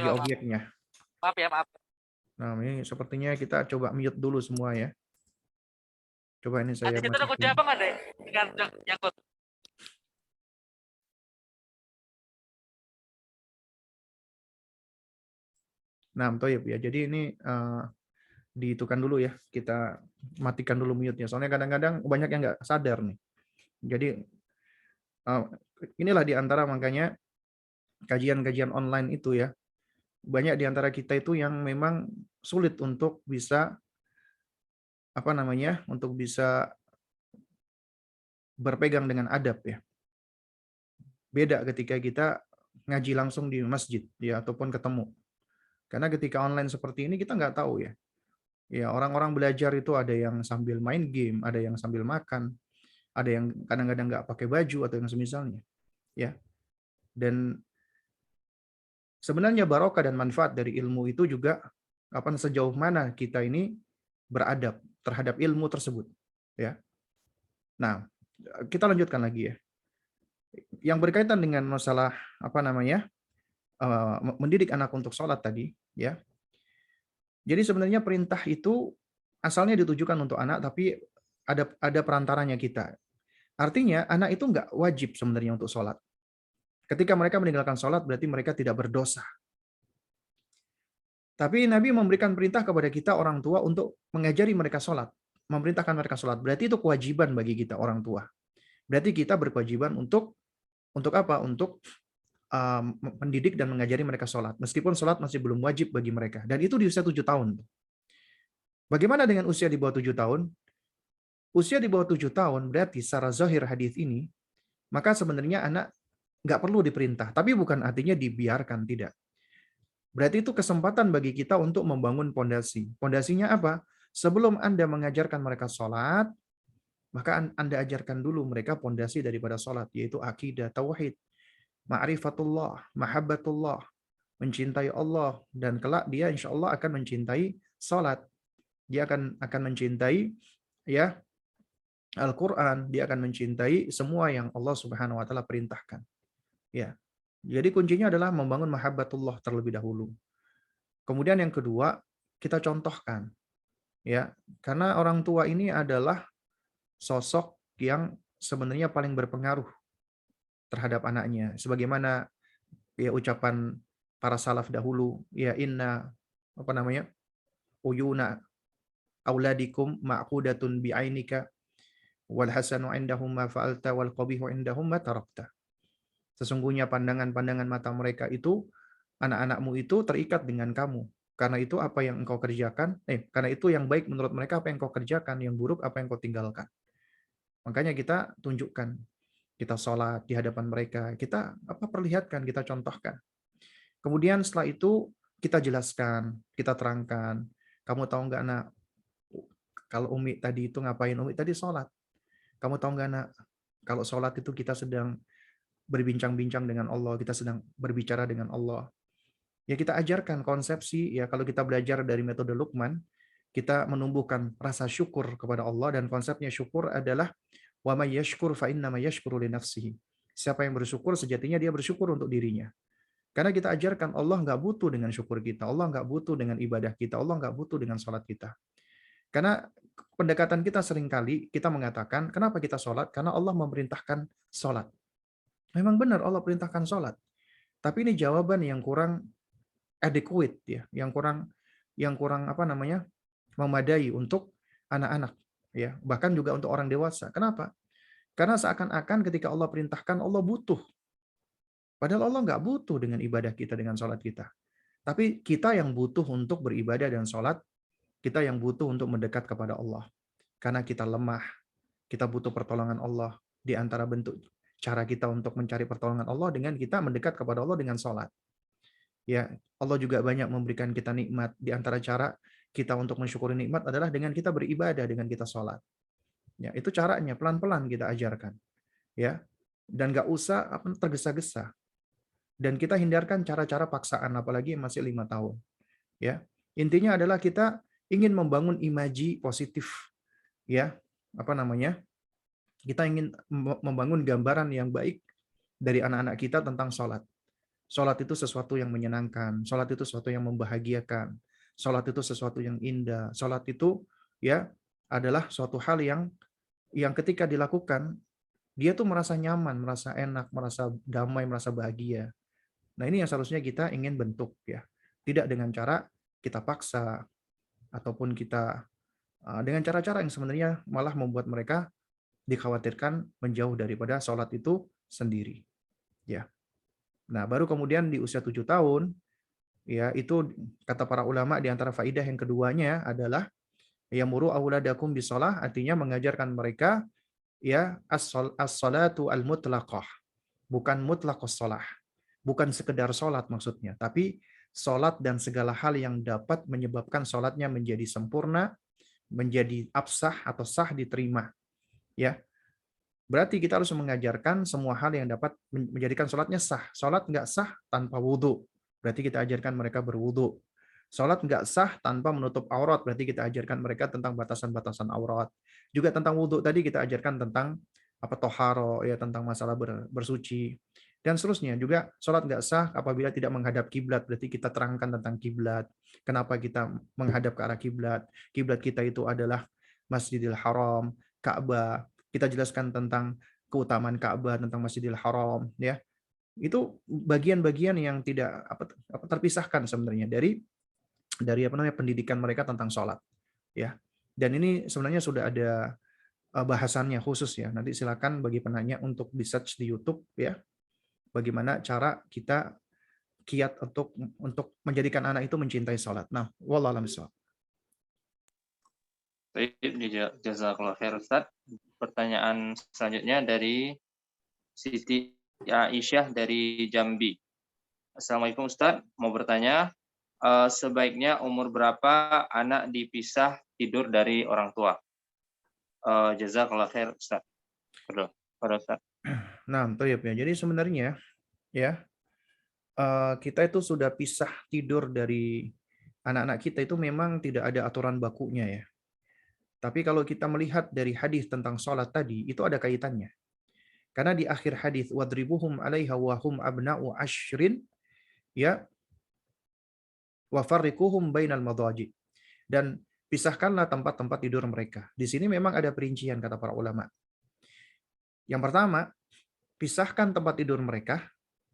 maaf. objeknya. Maaf ya, maaf. Nah, ini sepertinya kita coba mute dulu semua ya. Coba ini saya Nanti itu udah kunci apa nggak deh? Dengan nyangkut. Nah, Toyib ya. Jadi ini dihitungkan dulu ya. Kita matikan dulu mute-nya. Soalnya kadang-kadang banyak yang nggak sadar nih. Jadi inilah diantara makanya kajian-kajian online itu ya. Banyak diantara kita itu yang memang sulit untuk bisa untuk bisa berpegang dengan adab ya. Beda ketika kita ngaji langsung di masjid ya ataupun ketemu. Karena ketika online seperti ini kita nggak tahu ya. Ya, orang-orang belajar itu ada yang sambil main game, ada yang sambil makan, ada yang kadang-kadang nggak pakai baju atau yang semisalnya. Ya. Dan sebenarnya barokah dan manfaat dari ilmu itu juga sejauh mana kita ini beradab terhadap ilmu tersebut. Ya. Nah, kita lanjutkan lagi ya. Yang berkaitan dengan masalah mendidik anak untuk sholat tadi, ya. Jadi sebenarnya perintah itu asalnya ditujukan untuk anak, tapi ada perantaranya kita. Artinya anak itu nggak wajib sebenarnya untuk sholat. Ketika mereka meninggalkan sholat, berarti mereka tidak berdosa. Tapi Nabi memberikan perintah kepada kita orang tua untuk mengajari mereka sholat, memerintahkan mereka sholat. Berarti itu kewajiban bagi kita orang tua. Berarti kita berkewajiban untuk apa? Untuk mendidik dan mengajari mereka sholat. Meskipun sholat masih belum wajib bagi mereka. Dan itu di usia 7 tahun. Bagaimana dengan usia di bawah 7 tahun? Usia di bawah 7 tahun berarti secara zahir hadis ini, maka sebenarnya anak nggak perlu diperintah. Tapi bukan artinya dibiarkan, tidak. Berarti itu kesempatan bagi kita untuk membangun pondasi. Pondasinya apa? Sebelum Anda mengajarkan mereka sholat, maka Anda ajarkan dulu mereka pondasi daripada sholat, yaitu akidah, tauhid, ma'rifatullah, mahabbatullah, mencintai Allah, dan kelak dia insya Allah akan mencintai salat. Dia akan mencintai ya Al-Quran, dia akan mencintai semua yang Allah Subhanahu wa taala perintahkan. Ya. Jadi kuncinya adalah membangun mahabbatullah terlebih dahulu. Kemudian yang kedua, kita contohkan. Ya, karena orang tua ini adalah sosok yang sebenarnya paling berpengaruh terhadap anaknya. Sebagaimana ya ucapan para salaf dahulu, ya inna uyuna auladikum ma'qudatun bi'ainika wal hasanu indahum ma fa'alta wal qabihu indahum ma tarakta. Sesungguhnya pandangan-pandangan mata mereka itu, anak-anakmu itu terikat dengan kamu. Karena itu apa yang engkau kerjakan, karena itu yang baik menurut mereka apa yang engkau kerjakan, yang buruk apa yang engkau tinggalkan. Makanya kita tunjukkan, kita sholat di hadapan mereka, kita perlihatkan, kita contohkan. Kemudian setelah itu kita jelaskan, kita terangkan. Kamu tahu nggak nak, kalau Umi tadi itu ngapain? Umi tadi sholat. Kamu tahu nggak nak, kalau sholat itu kita sedang berbincang-bincang dengan Allah, kita sedang berbicara dengan Allah. Ya kita ajarkan konsepsi, ya kalau kita belajar dari metode Luqman, kita menumbuhkan rasa syukur kepada Allah, dan konsepnya syukur adalah wa may yashkur fa innama yashkuru li nafsihi. Siapa yang bersyukur sejatinya dia bersyukur untuk dirinya. Karena kita ajarkan Allah nggak butuh dengan syukur kita, Allah nggak butuh dengan ibadah kita, Allah nggak butuh dengan sholat kita. Karena pendekatan kita seringkali kita mengatakan, kenapa kita sholat? Karena Allah memerintahkan sholat. Memang benar Allah perintahkan sholat. Tapi ini jawaban yang kurang adequate, ya, yang kurang apa namanya, memadai untuk anak-anak, ya, bahkan juga untuk orang dewasa. Kenapa? Karena seakan-akan ketika Allah perintahkan, Allah butuh. Padahal Allah nggak butuh dengan ibadah kita, dengan sholat kita. Tapi kita yang butuh untuk beribadah dan sholat, kita yang butuh untuk mendekat kepada Allah. Karena kita lemah, kita butuh pertolongan Allah. Di antara bentuk cara kita untuk mencari pertolongan Allah dengan kita mendekat kepada Allah dengan sholat. Ya, Allah juga banyak memberikan kita nikmat. Di antara cara kita untuk mensyukuri nikmat adalah dengan kita beribadah, dengan kita sholat. Ya, itu caranya pelan-pelan kita ajarkan. Ya, dan nggak usah tergesa-gesa. Dan kita hindarkan cara-cara paksaan, apalagi masih 5 tahun. Ya, intinya adalah kita ingin membangun imaji positif. Ya, apa namanya? Kita ingin membangun gambaran yang baik dari anak-anak kita tentang sholat. Sholat itu sesuatu yang menyenangkan, sholat itu sesuatu yang membahagiakan, sholat itu sesuatu yang indah, sholat itu ya adalah suatu hal yang ketika dilakukan dia tuh merasa nyaman, merasa enak, merasa damai, merasa bahagia. Nah ini yang seharusnya kita ingin bentuk ya, tidak dengan cara kita paksa ataupun kita dengan cara-cara yang sebenarnya malah membuat mereka dikhawatirkan menjauh daripada sholat itu sendiri. Ya. Nah, baru kemudian di usia 7 tahun, ya itu kata para ulama di antara faidah yang keduanya adalah yamuru auladakum bisolah, artinya mengajarkan mereka ya as-salatu al-mutlaqah, bukan mutlaqus shalah, bukan sekedar sholat maksudnya, tapi sholat dan segala hal yang dapat menyebabkan sholatnya menjadi sempurna, menjadi absah atau sah diterima. Ya, berarti kita harus mengajarkan semua hal yang dapat menjadikan sholatnya sah. Sholat nggak sah tanpa wudhu. Berarti kita ajarkan mereka berwudhu. Sholat nggak sah tanpa menutup aurat. Berarti kita ajarkan mereka tentang batasan-batasan aurat. Juga tentang wudhu tadi kita ajarkan tentang apa toharo, ya tentang masalah bersuci. Dan seterusnya. Juga sholat nggak sah apabila tidak menghadap kiblat. Berarti kita terangkan tentang kiblat. Kenapa kita menghadap ke arah kiblat. Kiblat kita itu adalah Masjidil Haram, Ka'bah. Kita jelaskan tentang keutamaan Ka'bah, tentang Masjidil Haram, ya. Itu bagian-bagian yang tidak terpisahkan sebenarnya dari apa namanya pendidikan mereka tentang sholat, ya. Dan ini sebenarnya sudah ada bahasannya khusus ya. Nanti silakan bagi penanya untuk di search di YouTube ya. Bagaimana cara kita kiat untuk menjadikan anak itu mencintai sholat. Nah, wallahu a'lam bishawab. Baik, jazakallahu khair Ustaz. Pertanyaan selanjutnya dari Siti Aisyah dari Jambi. Assalamualaikum Ustaz, mau bertanya, sebaiknya umur berapa anak dipisah tidur dari orang tua? Jazakallahu khair Ustaz. Pada Ustaz. Nah, ya. Jadi sebenarnya ya kita itu sudah pisah tidur dari anak-anak kita itu memang tidak ada aturan bakunya ya. Tapi kalau kita melihat dari hadis tentang sholat tadi, itu ada kaitannya. Karena di akhir hadis, wadribuhum 'alaiha wa hum abna'u ashrin, ya, wa farriquhum bainal madaji. Dan pisahkanlah tempat-tempat tidur mereka. Di sini memang ada perincian kata para ulama. Yang pertama, pisahkan tempat tidur mereka,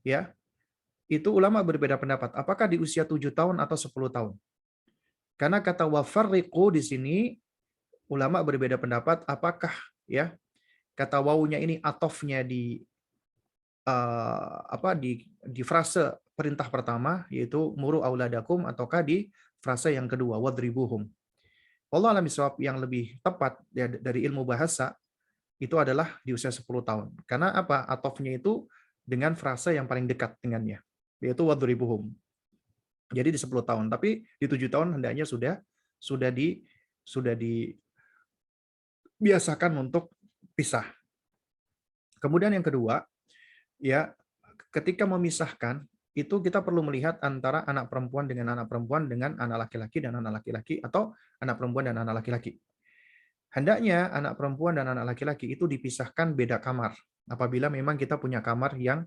ya. Itu ulama berbeda pendapat. Apakah di usia 7 tahun atau 10 tahun? Karena kata wa farriqu di sini ulama berbeda pendapat apakah ya kata wawunya ini atofnya di di frase perintah pertama yaitu muru auladakum ataukah di frase yang kedua wadribuhum. Wallahu a'lam bishawab, yang lebih tepat ya, dari ilmu bahasa itu adalah di usia 10 tahun. Karena apa? Atofnya itu dengan frase yang paling dekat dengannya, yaitu wadribuhum. Jadi di 10 tahun, tapi di 7 tahun hendaknya sudah dibiasakan untuk pisah. Kemudian yang kedua, ya, ketika memisahkan itu kita perlu melihat antara anak perempuan dengan anak laki-laki dan anak laki-laki, atau anak perempuan dan anak laki-laki. Hendaknya anak perempuan dan anak laki-laki itu dipisahkan beda kamar. Apabila memang kita punya kamar yang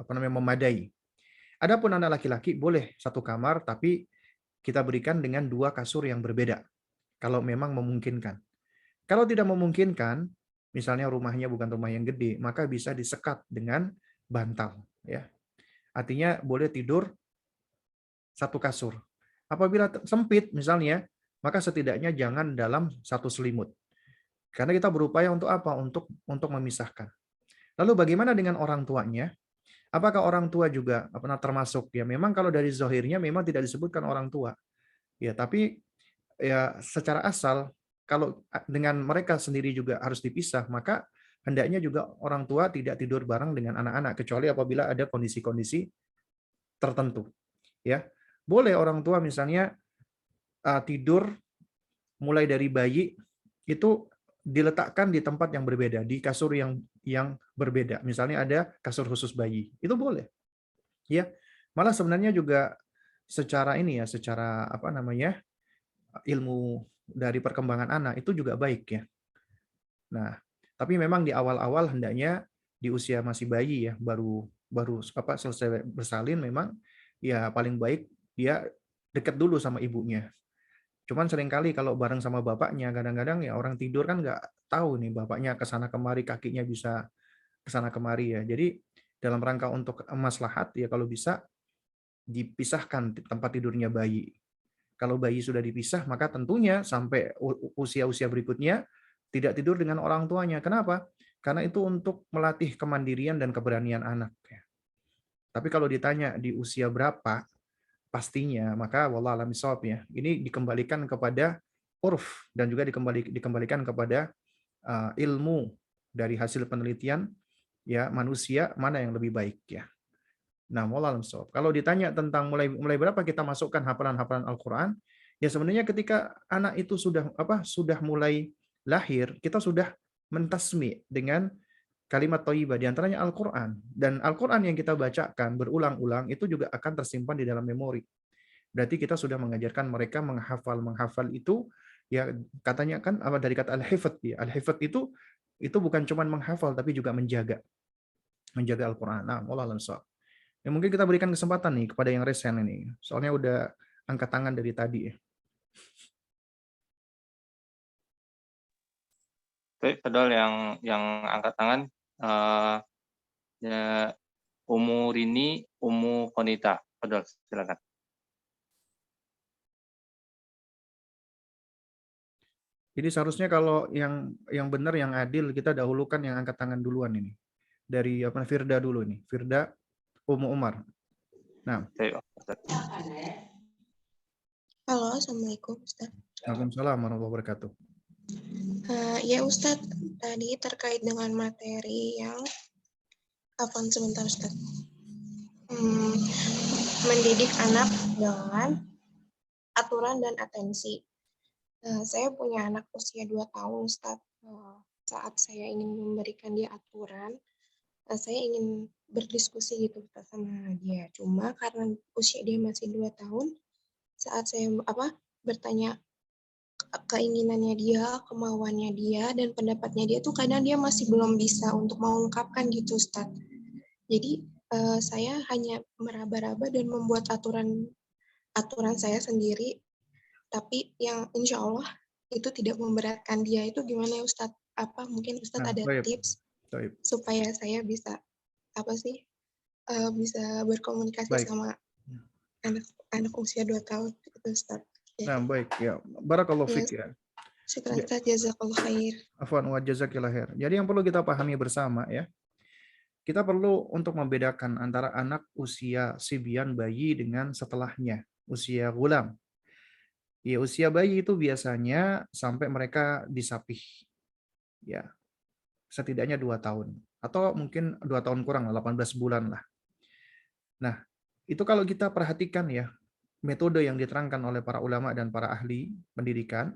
memadai. Adapun anak laki-laki boleh satu kamar, tapi kita berikan dengan 2 kasur yang berbeda. Kalau memang memungkinkan. Kalau tidak memungkinkan, misalnya rumahnya bukan rumah yang gede, maka bisa disekat dengan bantal. Ya. Artinya boleh tidur satu kasur. Apabila sempit misalnya, maka setidaknya jangan dalam satu selimut. Karena kita berupaya untuk apa? Untuk memisahkan. Lalu bagaimana dengan orang tuanya? Apakah orang tua juga termasuk? Ya memang kalau dari zahirnya memang tidak disebutkan orang tua. Ya, tapi ya secara asal kalau dengan mereka sendiri juga harus dipisah, maka hendaknya juga orang tua tidak tidur bareng dengan anak-anak, kecuali apabila ada kondisi-kondisi tertentu. Ya, boleh orang tua misalnya tidur mulai dari bayi itu diletakkan di tempat yang berbeda, di kasur yang berbeda. Misalnya ada kasur khusus bayi, itu boleh. Ya, malah sebenarnya juga secara secara ilmu dari perkembangan anak itu juga baik ya. Nah, tapi memang di awal-awal hendaknya di usia masih bayi ya, baru baru selesai bersalin, memang ya paling baik dia dekat dulu sama ibunya. Cuman seringkali kalau bareng sama bapaknya, kadang-kadang ya orang tidur kan nggak tahu nih bapaknya ke sana kemari, kakinya bisa ke sana kemari ya. Jadi dalam rangka untuk maslahat ya kalau bisa dipisahkan tempat tidurnya bayi. Kalau bayi sudah dipisah, maka tentunya sampai usia-usia berikutnya tidak tidur dengan orang tuanya. Kenapa? Karena itu untuk melatih kemandirian dan keberanian anak. Tapi kalau ditanya di usia berapa pastinya, maka wallah alam bisawab ya. Ini dikembalikan kepada urf dan juga dikembalikan kepada ilmu dari hasil penelitian ya manusia mana yang lebih baik ya. Nah, wallah alam bisawab. Kalau ditanya tentang mulai berapa kita masukkan hafalan-hafalan Al-Qur'an, ya sebenarnya ketika anak itu sudah mulai lahir, kita sudah mentasmi dengan kalimat thayyibah, di antaranya Al-Qur'an. Dan Al-Qur'an yang kita bacakan berulang-ulang itu juga akan tersimpan di dalam memori. Berarti kita sudah mengajarkan mereka menghafal itu ya, katanya kan apa dari kata al-hifdz ya. Al-hifdz itu bukan cuma menghafal tapi juga menjaga Al-Qur'an. Nah, wallah alam bissawab. Ya mungkin kita berikan kesempatan nih kepada yang resen ini. Soalnya udah angkat tangan dari tadi ya. Baik, padahal yang angkat tangan ya, Umu Rini, Umu Konita. Padahal silakan. Jadi seharusnya kalau yang benar, yang adil, kita dahulukan yang angkat tangan duluan ini. Dari Firda dulu nih. Firda Umu Umar. Nah. Halo, Assalamualaikum Ustaz. Waalaikumsalam warahmatullahi wabarakatuh. Ya Ustadz, tadi terkait dengan materi yang sebentar Ustadz. Mendidik anak dengan aturan dan atensi. Saya punya anak usia 2 tahun Ustadz. Saat saya ingin memberikan dia aturan, saya ingin berdiskusi gitu Ustadz sama dia. Cuma karena usia dia masih 2 tahun, saat saya bertanya keinginannya dia, kemauannya dia, dan pendapatnya dia tuh kadang dia masih belum bisa untuk mengungkapkan gitu Ustadz. Jadi saya hanya meraba-raba dan membuat aturan saya sendiri, tapi yang insya Allah itu tidak memberatkan dia. Itu gimana ya Ustadz? Mungkin Ustadz ada tips supaya saya bisa bisa berkomunikasi sama anak usia 2 tahun itu Ustadz. Nah, baik ya. Barakallahu fiik ya. Syukran Ustaz, jazakallahu khair. Afwan wa jazakillahu khair. Jadi yang perlu kita pahami bersama ya. Kita perlu untuk membedakan antara anak usia sibyan bayi dengan setelahnya, usia gulam. Ya, usia bayi itu biasanya sampai mereka disapih. Ya. Setidaknya 2 tahun atau mungkin 2 tahun kurang, 18 bulan lah. Nah, itu kalau kita perhatikan ya, metode yang diterangkan oleh para ulama dan para ahli pendidikan,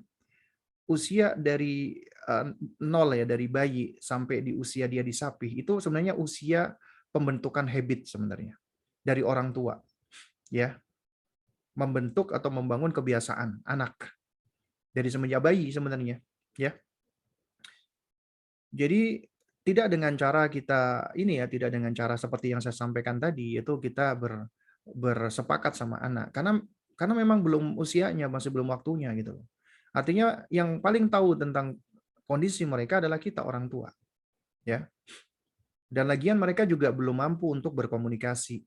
usia dari 0 ya, dari bayi sampai di usia dia disapih, itu sebenarnya usia pembentukan habit sebenarnya dari orang tua, ya, membentuk atau membangun kebiasaan anak dari semenjak bayi sebenarnya, ya. Jadi tidak dengan cara kita ini ya, tidak dengan cara seperti yang saya sampaikan tadi, itu kita bersepakat sama anak, karena memang belum usianya, masih belum waktunya gitu loh. Artinya yang paling tahu tentang kondisi mereka adalah kita orang tua, ya. Dan lagian mereka juga belum mampu untuk berkomunikasi,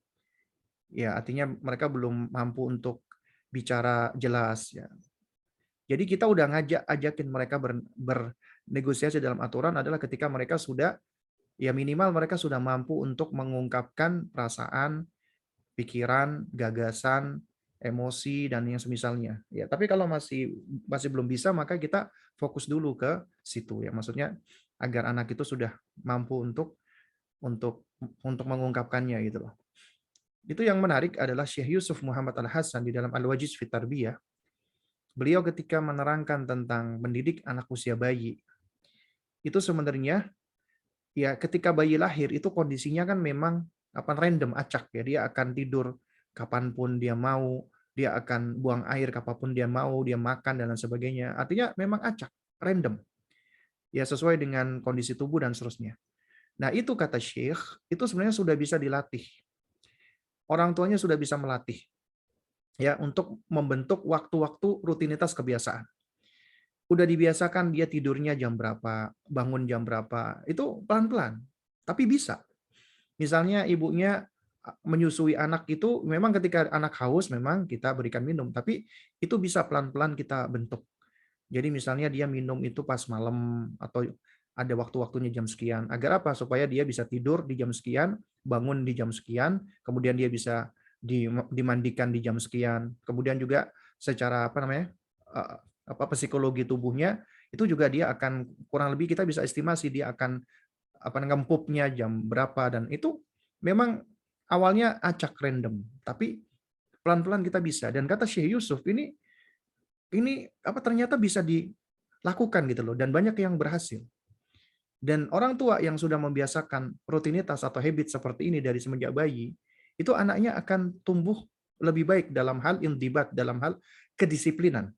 ya. Artinya mereka belum mampu untuk bicara jelas, ya. Jadi kita udah ajakin mereka bernegosiasi dalam aturan adalah ketika mereka sudah, ya minimal mereka sudah mampu untuk mengungkapkan perasaan, pikiran, gagasan, emosi, dan yang semisalnya. Ya, tapi kalau masih belum bisa, maka kita fokus dulu ke situ ya. Maksudnya agar anak itu sudah mampu untuk mengungkapkannya gitu loh. Itu yang menarik adalah Syekh Yusuf Muhammad Al-Hasan di dalam Al-Wajiz fi Tarbiyah. Beliau ketika menerangkan tentang mendidik anak usia bayi, itu sebenarnya ya ketika bayi lahir itu kondisinya kan memang random, acak ya. Dia akan tidur kapanpun dia mau, dia akan buang air kapanpun dia mau, dia makan dan lain sebagainya. Artinya memang acak, random. Ya sesuai dengan kondisi tubuh dan seterusnya. Nah, itu kata Syekh, itu sebenarnya sudah bisa dilatih. Orang tuanya sudah bisa melatih ya untuk membentuk waktu-waktu rutinitas kebiasaan. Udah dibiasakan dia tidurnya jam berapa, bangun jam berapa, itu pelan-pelan. Tapi bisa. Misalnya ibunya menyusui anak itu memang ketika anak haus memang kita berikan minum, tapi itu bisa pelan-pelan kita bentuk. Jadi misalnya dia minum itu pas malam atau ada waktu-waktunya jam sekian. Agar apa? Supaya dia bisa tidur di jam sekian, bangun di jam sekian, kemudian dia bisa dimandikan di jam sekian. Kemudian juga secara psikologi tubuhnya itu juga dia akan kurang lebih kita bisa estimasi dia akan ngempupnya jam berapa, dan itu memang awalnya acak random, tapi pelan-pelan kita bisa. Dan kata Syekh Yusuf ini ternyata bisa dilakukan gitu loh, dan banyak yang berhasil. Dan orang tua yang sudah membiasakan rutinitas atau habit seperti ini dari semenjak bayi, itu anaknya akan tumbuh lebih baik dalam hal intibat, dalam hal kedisiplinan.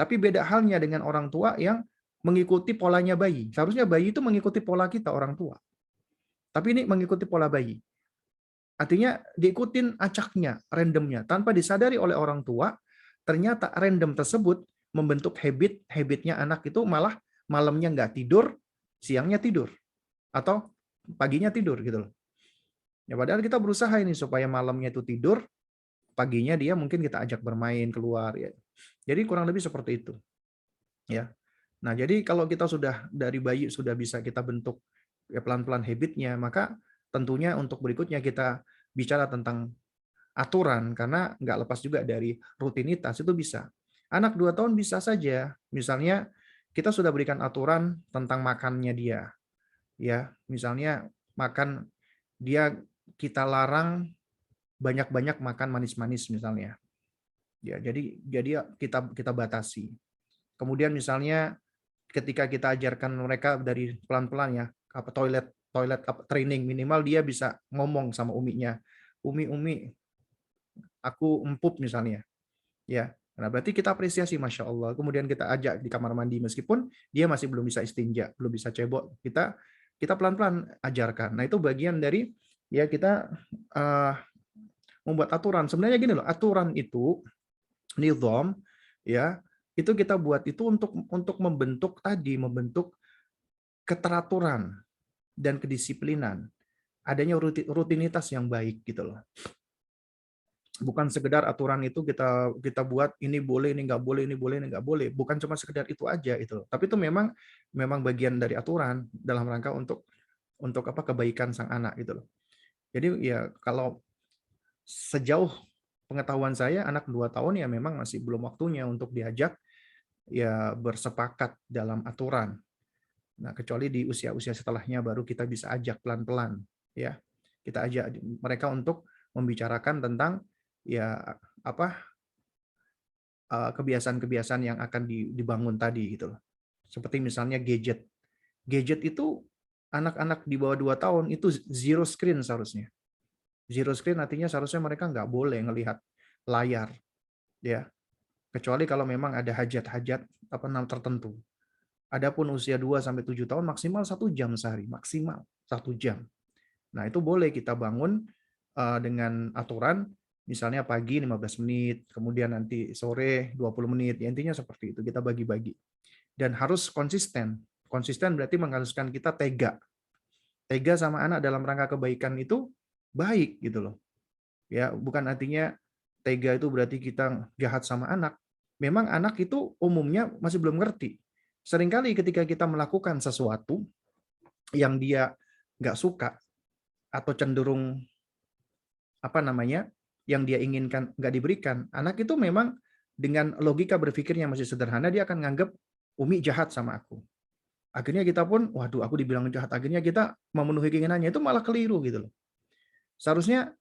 Tapi beda halnya dengan orang tua yang mengikuti polanya bayi. Seharusnya bayi itu mengikuti pola kita orang tua. Tapi ini mengikuti pola bayi. Artinya diikutin acaknya, randomnya, tanpa disadari oleh orang tua. Ternyata random tersebut membentuk habitnya anak itu malah malamnya nggak tidur, siangnya tidur, atau paginya tidur gitu loh. Ya padahal kita berusaha ini supaya malamnya itu tidur, paginya dia mungkin kita ajak bermain keluar ya. Jadi kurang lebih seperti itu. Ya. Nah, jadi kalau kita sudah dari bayi sudah bisa kita bentuk ya pelan-pelan habitnya, maka tentunya untuk berikutnya kita bicara tentang aturan, karena nggak lepas juga dari rutinitas itu bisa. Anak 2 tahun bisa saja, misalnya kita sudah berikan aturan tentang makannya dia. Ya, misalnya makan dia kita larang banyak-banyak makan manis-manis misalnya. Ya, jadi kita batasi. Kemudian misalnya ketika kita ajarkan mereka dari pelan-pelan ya, toilet training, minimal dia bisa ngomong sama uminya. Umi, aku empuk misalnya. Ya. Nah, berarti kita apresiasi, Masya Allah. Kemudian kita ajak di kamar mandi meskipun dia masih belum bisa istinja, belum bisa cebok. Kita pelan-pelan ajarkan. Nah, itu bagian dari ya kita membuat aturan. Sebenarnya gini loh, aturan itu nizam ya, itu kita buat itu untuk membentuk keteraturan dan kedisiplinan. Adanya rutinitas yang baik gitu loh. Bukan sekedar aturan itu kita buat ini boleh, ini nggak boleh, ini boleh, ini nggak boleh. Bukan cuma sekedar itu aja itu loh. Tapi itu memang bagian dari aturan dalam rangka untuk kebaikan sang anak gitu loh. Jadi ya kalau sejauh pengetahuan saya anak 2 tahun ya memang masih belum waktunya untuk diajak ya bersepakat dalam aturan. Nah, kecuali di usia-usia setelahnya baru kita bisa ajak pelan-pelan ya. Kita ajak mereka untuk membicarakan tentang ya apa kebiasaan-kebiasaan yang akan dibangun tadi gitu loh. Seperti misalnya gadget. Gadget itu anak-anak di bawah 2 tahun itu zero screen seharusnya. Zero screen artinya seharusnya mereka nggak boleh ngelihat layar, ya. Kecuali kalau memang ada hajat-hajat tertentu. Adapun usia 2 sampai 7 tahun maksimal 1 jam sehari, maksimal 1 jam. Nah, itu boleh kita bangun dengan aturan misalnya pagi 15 menit, kemudian nanti sore 20 menit. Ya, intinya seperti itu, kita bagi-bagi. Dan harus konsisten. Konsisten berarti mengharuskan kita tega. Tega sama anak dalam rangka kebaikan itu baik gitu loh. Ya, bukan artinya tega itu berarti kita jahat sama anak. Memang anak itu umumnya masih belum ngerti. Seringkali ketika kita melakukan sesuatu yang dia nggak suka atau cenderung yang dia inginkan nggak diberikan, anak itu memang dengan logika berpikirnya masih sederhana, dia akan nganggap Umi jahat sama aku. Akhirnya kita pun, waduh, aku dibilang jahat. Akhirnya kita memenuhi keinginannya, itu malah keliru gitu loh. Seharusnya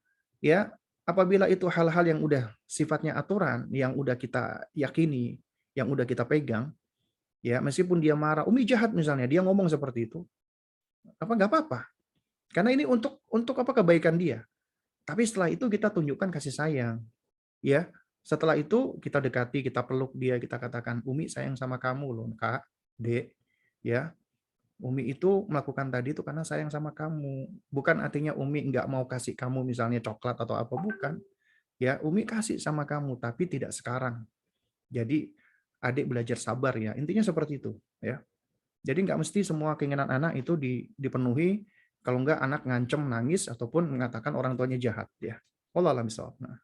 ya apabila itu hal-hal yang udah sifatnya aturan, yang udah kita yakini, yang udah kita pegang, ya meskipun dia marah, Umi jahat misalnya, dia ngomong seperti itu, nggak apa-apa. Karena ini untuk apa kebaikan dia. Tapi setelah itu kita tunjukkan kasih sayang, ya. Setelah itu kita dekati, kita peluk dia, kita katakan, Umi sayang sama kamu loh, Kak, Dek, ya. Umi itu melakukan tadi itu karena sayang sama kamu. Bukan artinya Umi nggak mau kasih kamu misalnya coklat atau apa, bukan. Ya, Umi kasih sama kamu, tapi tidak sekarang. Jadi adik belajar sabar ya. Intinya seperti itu, ya. Jadi nggak mesti semua keinginan anak itu dipenuhi. Kalau nggak anak ngancem, nangis, ataupun mengatakan orang tuanya jahat. Ya. Wallahu a'lam bishawab. Nah.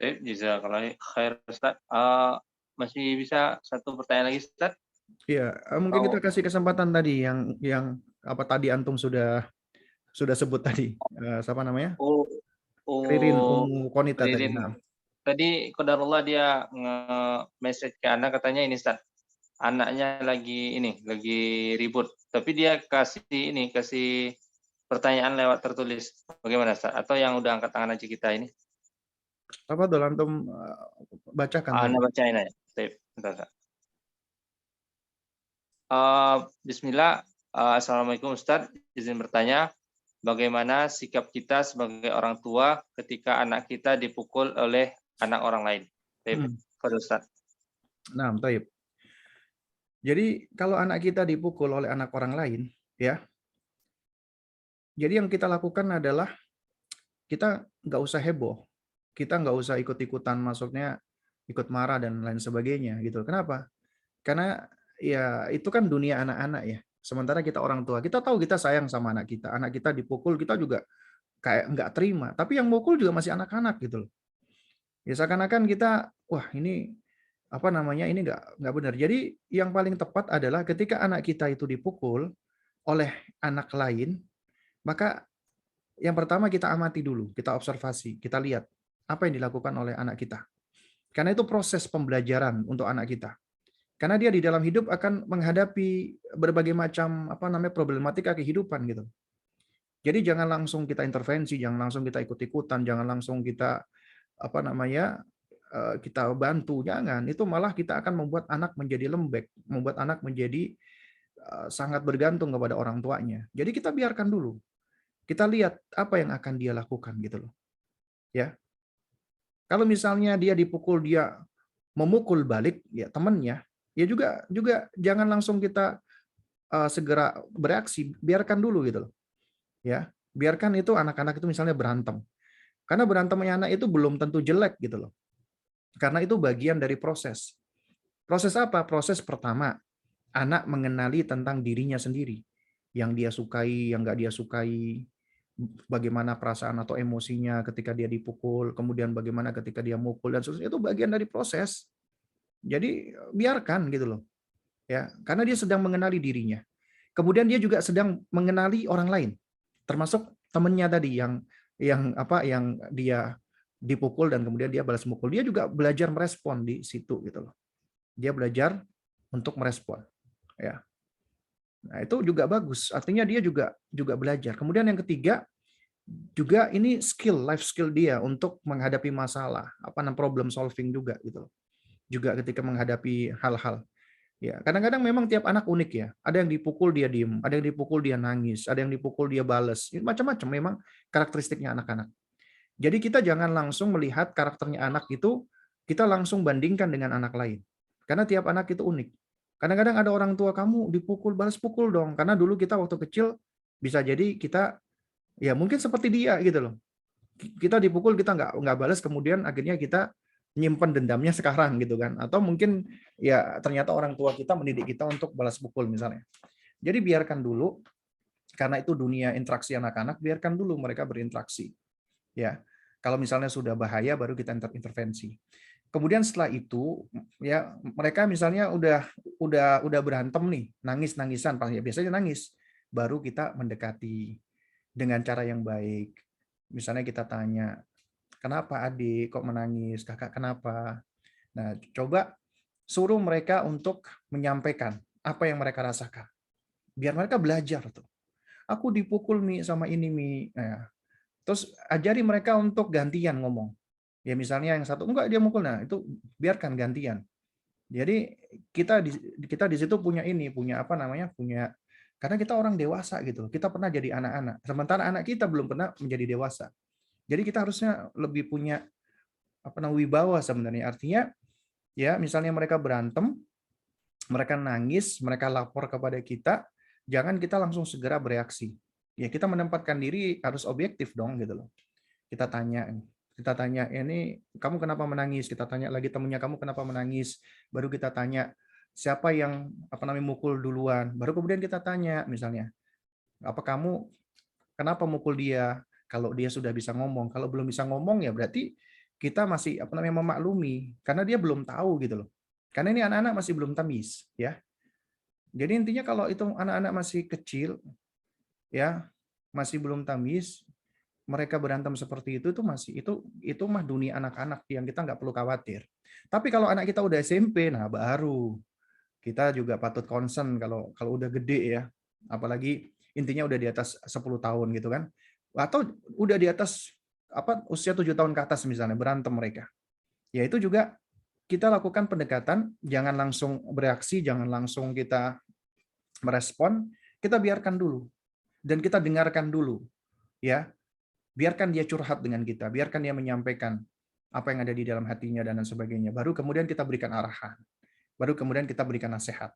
Jazakallah khair Ustaz. Masih bisa satu pertanyaan lagi Ustaz? Iya, mungkin kita kasih kesempatan tadi yang apa tadi antum sudah sebut tadi. Siapa namanya? Ririn Ummu Konita tadi. Ririn. Nah. Tadi qadarullah dia nge-message ke anak katanya ini Ustaz. Anaknya lagi ribut. Tapi dia kasih pertanyaan lewat tertulis. Bagaimana Ustaz? Atau yang udah angkat tangan aja kita ini? Apa tuh antum bacakan tadi? Anda bacain aja. Bentar. Bismillah. Assalamualaikum Ustaz. Izin bertanya, bagaimana sikap kita sebagai orang tua ketika anak kita dipukul oleh anak orang lain? Ustaz. Nah, baik. Jadi kalau anak kita dipukul oleh anak orang lain, ya. Jadi yang kita lakukan adalah kita nggak usah heboh, kita nggak usah ikut-ikutan, maksudnya ikut marah dan lain sebagainya gitu. Kenapa? Karena ya itu kan dunia anak-anak ya. Sementara kita orang tua, kita tahu kita sayang sama anak kita dipukul kita juga kayak nggak terima. Tapi yang mukul juga masih anak-anak gitu loh. Ya seakan-akan kita, wah ini ini nggak benar. Jadi yang paling tepat adalah ketika anak kita itu dipukul oleh anak lain, maka yang pertama kita amati dulu, kita observasi, kita lihat apa yang dilakukan oleh anak kita. Karena itu proses pembelajaran untuk anak kita. Karena dia di dalam hidup akan menghadapi berbagai macam problematika kehidupan gitu. Jadi jangan langsung kita intervensi, jangan langsung kita ikut-ikutan, jangan langsung kita kita bantu, jangan. Itu malah kita akan membuat anak menjadi lembek, membuat anak menjadi sangat bergantung kepada orang tuanya. Jadi kita biarkan dulu. Kita lihat apa yang akan dia lakukan gitu loh. Ya. Kalau misalnya dia dipukul, dia memukul balik ya temannya, ya juga jangan langsung kita segera bereaksi, biarkan dulu gitu loh. Ya, biarkan itu anak-anak itu misalnya berantem. Karena berantemnya anak itu belum tentu jelek gitu loh. Karena itu bagian dari proses. Proses apa? Proses pertama, anak mengenali tentang dirinya sendiri. Yang dia sukai, yang nggak dia sukai, bagaimana perasaan atau emosinya ketika dia dipukul, kemudian bagaimana ketika dia mukul, dan seterusnya. Itu bagian dari proses. Jadi biarkan gitu loh. Ya, karena dia sedang mengenali dirinya. Kemudian dia juga sedang mengenali orang lain. Termasuk temannya tadi yang dia dipukul dan kemudian dia balas mukul, dia juga belajar merespon di situ gitu loh. Dia belajar untuk merespon, ya. Nah, itu juga bagus. Artinya dia juga belajar. Kemudian yang ketiga, juga ini life skill dia untuk menghadapi masalah, problem solving juga gitu loh. Juga ketika menghadapi hal-hal. Ya, kadang-kadang memang tiap anak unik ya. Ada yang dipukul dia diem, ada yang dipukul dia nangis, ada yang dipukul dia bales. Macam-macam memang karakteristiknya anak-anak. Jadi kita jangan langsung melihat karakternya anak itu, kita langsung bandingkan dengan anak lain. Karena tiap anak itu unik. Kadang-kadang ada orang tua, kamu dipukul, balas pukul dong. Karena dulu kita waktu kecil bisa jadi kita ya mungkin seperti dia gitu loh. Kita dipukul, kita nggak balas, kemudian akhirnya kita nyimpen dendamnya sekarang gitu kan. Atau mungkin ya ternyata orang tua kita mendidik kita untuk balas pukul misalnya. Jadi biarkan dulu, karena itu dunia interaksi anak-anak, biarkan dulu mereka berinteraksi. Ya, kalau misalnya sudah bahaya baru kita intervensi. Kemudian setelah itu ya mereka misalnya udah berantem nih, nangis-nangisan, biasanya nangis, baru kita mendekati dengan cara yang baik. Misalnya kita tanya, kenapa adik kok menangis, kakak kenapa? Nah, coba suruh mereka untuk menyampaikan apa yang mereka rasakan. Biar mereka belajar tuh. Aku dipukul Mi sama ini Mi. Nah, terus ajari mereka untuk gantian ngomong. Ya misalnya yang satu enggak dia mukul, nah itu biarkan gantian. Jadi kita di situ punya karena kita orang dewasa gitu. Kita pernah jadi anak-anak. Sementara anak kita belum pernah menjadi dewasa. Jadi kita harusnya lebih punya wibawa sebenarnya. Artinya ya misalnya mereka berantem, mereka nangis, mereka lapor kepada kita, jangan kita langsung segera bereaksi. Ya kita menempatkan diri harus objektif dong gitu loh. Kita tanya, ini kamu kenapa menangis? Kita tanya lagi temennya, kamu kenapa menangis? Baru kita tanya siapa yang mukul duluan. Baru kemudian kita tanya misalnya, apa kamu kenapa mukul dia? Kalau dia sudah bisa ngomong, kalau belum bisa ngomong ya berarti kita masih memaklumi karena dia belum tahu gitu loh. Karena ini anak-anak masih belum tamis ya. Jadi intinya kalau itu anak-anak masih kecil ya, masih belum tamis, mereka berantem seperti itu itu mah dunia anak-anak yang kita nggak perlu khawatir. Tapi kalau anak kita udah SMP, nah baru kita juga patut concern kalau udah gede ya. Apalagi intinya udah di atas 10 tahun gitu kan. Atau udah di atas usia 7 tahun ke atas misalnya berantem mereka. Ya itu juga kita lakukan pendekatan, jangan langsung bereaksi, jangan langsung kita merespon, kita biarkan dulu dan kita dengarkan dulu. Ya, biarkan dia curhat dengan kita, biarkan dia menyampaikan apa yang ada di dalam hatinya dan sebagainya. Baru kemudian kita berikan arahan. Baru kemudian kita berikan nasihat.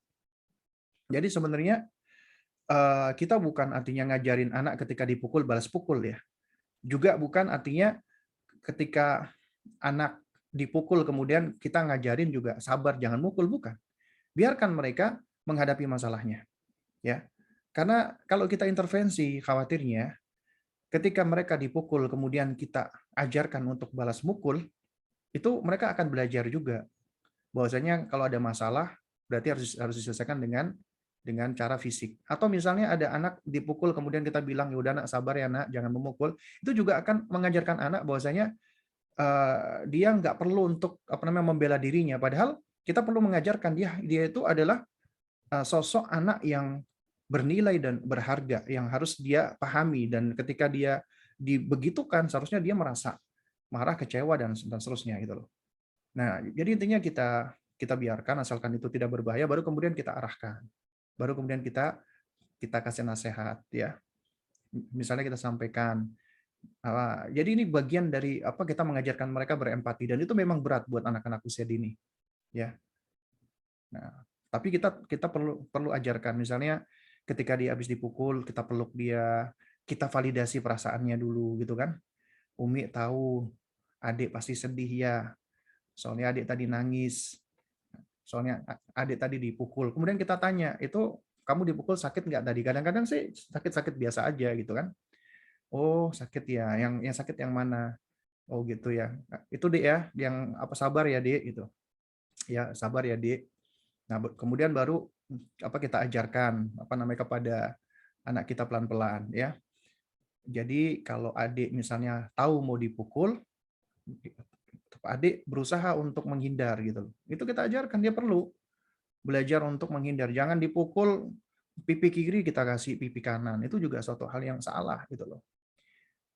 Jadi sebenarnya kita bukan artinya ngajarin anak ketika dipukul balas pukul ya. Juga bukan artinya ketika anak dipukul kemudian kita ngajarin juga sabar jangan mukul, bukan. Biarkan mereka menghadapi masalahnya. Ya. Karena kalau kita intervensi khawatirnya ketika mereka dipukul kemudian kita ajarkan untuk balas mukul, itu mereka akan belajar juga bahwasanya kalau ada masalah berarti harus diselesaikan dengan cara fisik. Atau misalnya ada anak dipukul kemudian kita bilang ya udah nak sabar ya nak jangan memukul, itu juga akan mengajarkan anak bahwasanya dia nggak perlu untuk membela dirinya, padahal kita perlu mengajarkan dia itu adalah sosok anak yang bernilai dan berharga yang harus dia pahami, dan ketika dia dibegitukan seharusnya dia merasa marah, kecewa dan seterusnya gitu loh. Nah, jadi intinya kita biarkan asalkan itu tidak berbahaya, baru kemudian kita arahkan. Baru kemudian kita kasih nasihat ya. Misalnya kita sampaikan jadi ini bagian dari kita mengajarkan mereka berempati, dan itu memang berat buat anak-anak usia dini ya. Nah, tapi kita perlu ajarkan misalnya ketika dia habis dipukul kita peluk dia, kita validasi perasaannya dulu gitu kan. Umi tahu adik pasti sedih ya, soalnya adik tadi nangis, soalnya adik tadi dipukul. Kemudian kita tanya, itu kamu dipukul sakit nggak tadi? Kadang-kadang sih sakit-sakit biasa aja gitu kan. Oh sakit ya, yang sakit yang mana? Oh gitu ya, itu Dek ya, yang sabar ya Dek gitu. Ya sabar ya Dek. Nah kemudian baru kita ajarkan kepada anak kita pelan-pelan ya. Jadi kalau adik misalnya tahu mau dipukul, adik berusaha untuk menghindar gitu. Itu kita ajarkan, dia perlu belajar untuk menghindar. Jangan dipukul pipi kiri kita kasih pipi kanan. Itu juga suatu hal yang salah gitu loh.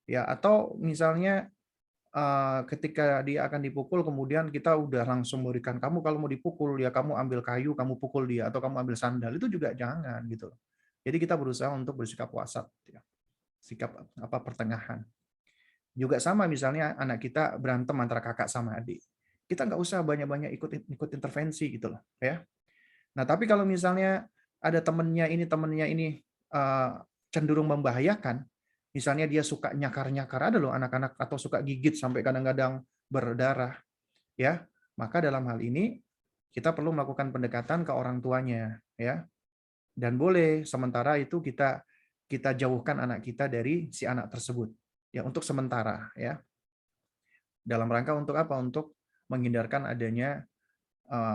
Ya, atau misalnya ketika dia akan dipukul, kemudian kita udah langsung memberikan, kamu kalau mau dipukul ya kamu ambil kayu, kamu pukul dia, atau kamu ambil sandal, itu juga jangan gitu. Jadi kita berusaha untuk bersikap wasat, ya. Sikap apa pertengahan. Juga sama misalnya anak kita berantem antara kakak sama adik, kita nggak usah banyak-banyak ikut intervensi gitu loh, ya. Nah tapi kalau misalnya ada temennya ini eh, cenderung membahayakan, misalnya dia suka nyakar-nyakar, ada loh anak-anak, atau suka gigit sampai kadang-kadang berdarah, ya, maka dalam hal ini kita perlu melakukan pendekatan ke orang tuanya, ya, dan boleh sementara itu kita kita jauhkan anak kita dari si anak tersebut, ya, untuk sementara, ya, dalam rangka untuk apa? Untuk menghindarkan adanya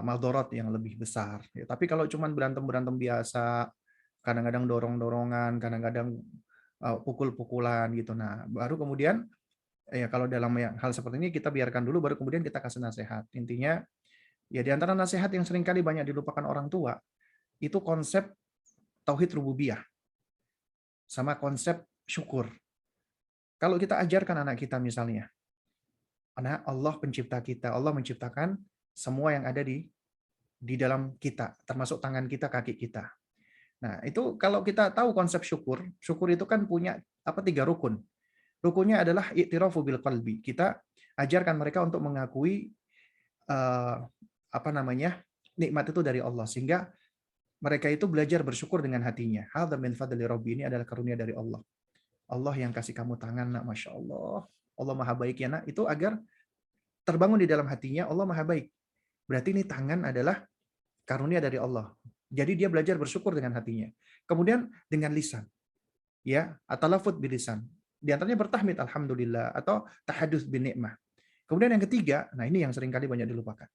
maldorot yang lebih besar. Ya, tapi kalau cuma berantem-berantem biasa, kadang-kadang dorong-dorongan, kadang-kadang pukul-pukulan gitu. Nah, baru kemudian ya kalau dalam hal seperti ini kita biarkan dulu, baru kemudian kita kasih nasihat. Intinya ya di antara nasihat yang seringkali banyak dilupakan orang tua itu konsep tauhid rububiyah sama konsep syukur. Kalau kita ajarkan anak kita misalnya, anak, Allah pencipta kita, Allah menciptakan semua yang ada di dalam kita, termasuk tangan kita, kaki kita. Nah, itu kalau kita tahu konsep syukur, syukur itu kan punya apa 3 rukun. Rukunnya adalah i'tirafu bil qalbi. Kita ajarkan mereka untuk mengakui apa namanya? Nikmat itu dari Allah, sehingga mereka itu belajar bersyukur dengan hatinya. Hadza min fadli rabbi, ini adalah karunia dari Allah. Allah yang kasih kamu tangan, nak, Masya Allah. Allah maha baik ya, nak. Itu agar terbangun di dalam hatinya, Allah maha baik. Berarti ini tangan adalah karunia dari Allah. Jadi dia belajar bersyukur dengan hatinya. Kemudian dengan lisan, ya, atau lafudz bilisan. Di antaranya bertahmid alhamdulillah atau tahadduts bin nikmah. Kemudian yang ketiga, nah ini yang seringkali banyak dilupakan.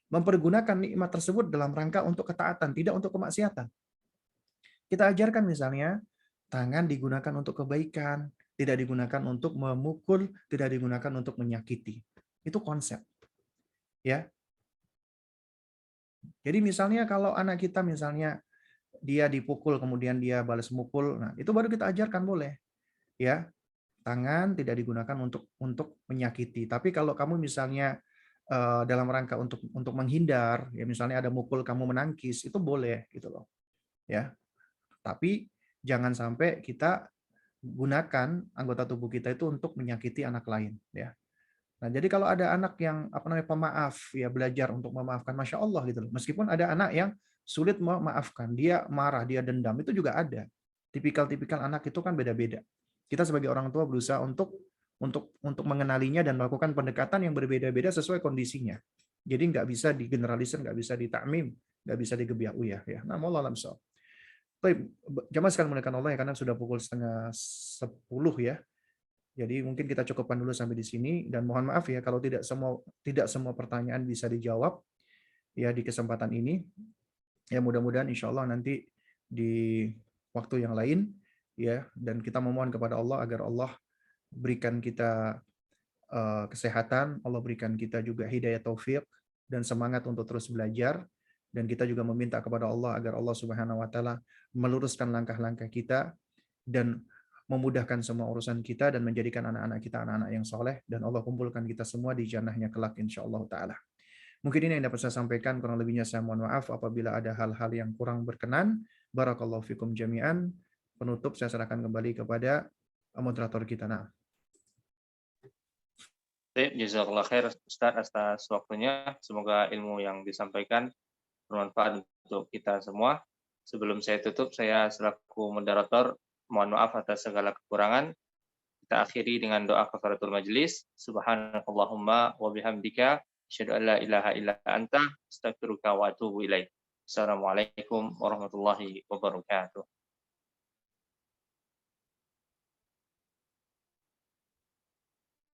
Mempergunakan nikmat tersebut dalam rangka untuk ketaatan, tidak untuk kemaksiatan. Kita ajarkan misalnya tangan digunakan untuk kebaikan, tidak digunakan untuk memukul, tidak digunakan untuk menyakiti. Itu konsep. Ya. Jadi misalnya kalau anak kita misalnya dia dipukul kemudian dia balas mukul, nah itu baru kita ajarkan boleh. Ya. Tangan tidak digunakan untuk menyakiti. Tapi kalau kamu misalnya dalam rangka untuk menghindar, ya misalnya ada mukul kamu menangkis, itu boleh gitu loh. Ya. Tapi jangan sampai kita gunakan anggota tubuh kita itu untuk menyakiti anak lain, ya. Nah, jadi kalau ada anak yang apa namanya pemaaf, ya belajar untuk memaafkan, Masya Allah gitu loh. Meskipun ada anak yang sulit memaafkan, dia marah, dia dendam, itu juga ada. Tipikal-tipikal anak itu kan beda-beda. Kita sebagai orang tua berusaha untuk mengenalinya dan melakukan pendekatan yang berbeda-beda sesuai kondisinya. Jadi nggak bisa digeneralisir, nggak bisa ditakmim, nggak bisa digebiah-uyah, ya. Nah, wallahu a'lam bishawab. Baik, jamaah sekalian muliakan Allah ya, karena sudah pukul 9:30 ya. Jadi mungkin kita cukupkan dulu sampai di sini, dan mohon maaf ya kalau tidak semua pertanyaan bisa dijawab ya di kesempatan ini. Ya mudah-mudahan insya Allah nanti di waktu yang lain ya, dan kita memohon kepada Allah agar Allah berikan kita kesehatan, Allah berikan kita juga hidayah taufik dan semangat untuk terus belajar. Dan kita juga meminta kepada Allah agar Allah Subhanahu wa taala meluruskan langkah-langkah kita dan memudahkan semua urusan kita dan menjadikan anak-anak kita anak-anak yang soleh, dan Allah kumpulkan kita semua di jannahnya kelak insyaallah taala. Mungkin ini yang dapat saya sampaikan, kurang lebihnya saya mohon maaf apabila ada hal-hal yang kurang berkenan. Barakallahu fikum jami'an. Penutup saya serahkan kembali kepada moderator kita. Nah. Jazakallah khair Ustaz atas waktunya. Semoga ilmu yang disampaikan bermanfaat untuk kita semua. Sebelum saya tutup, saya selaku moderator mohon maaf atas segala kekurangan. Kita akhiri dengan doa kafaratul majelis. Subhanakallahumma wa bihamdika asyhadu an la ilaha illa anta astaghfiruka wa atubu ilaik. Assalamualaikum warahmatullahi wabarakatuh.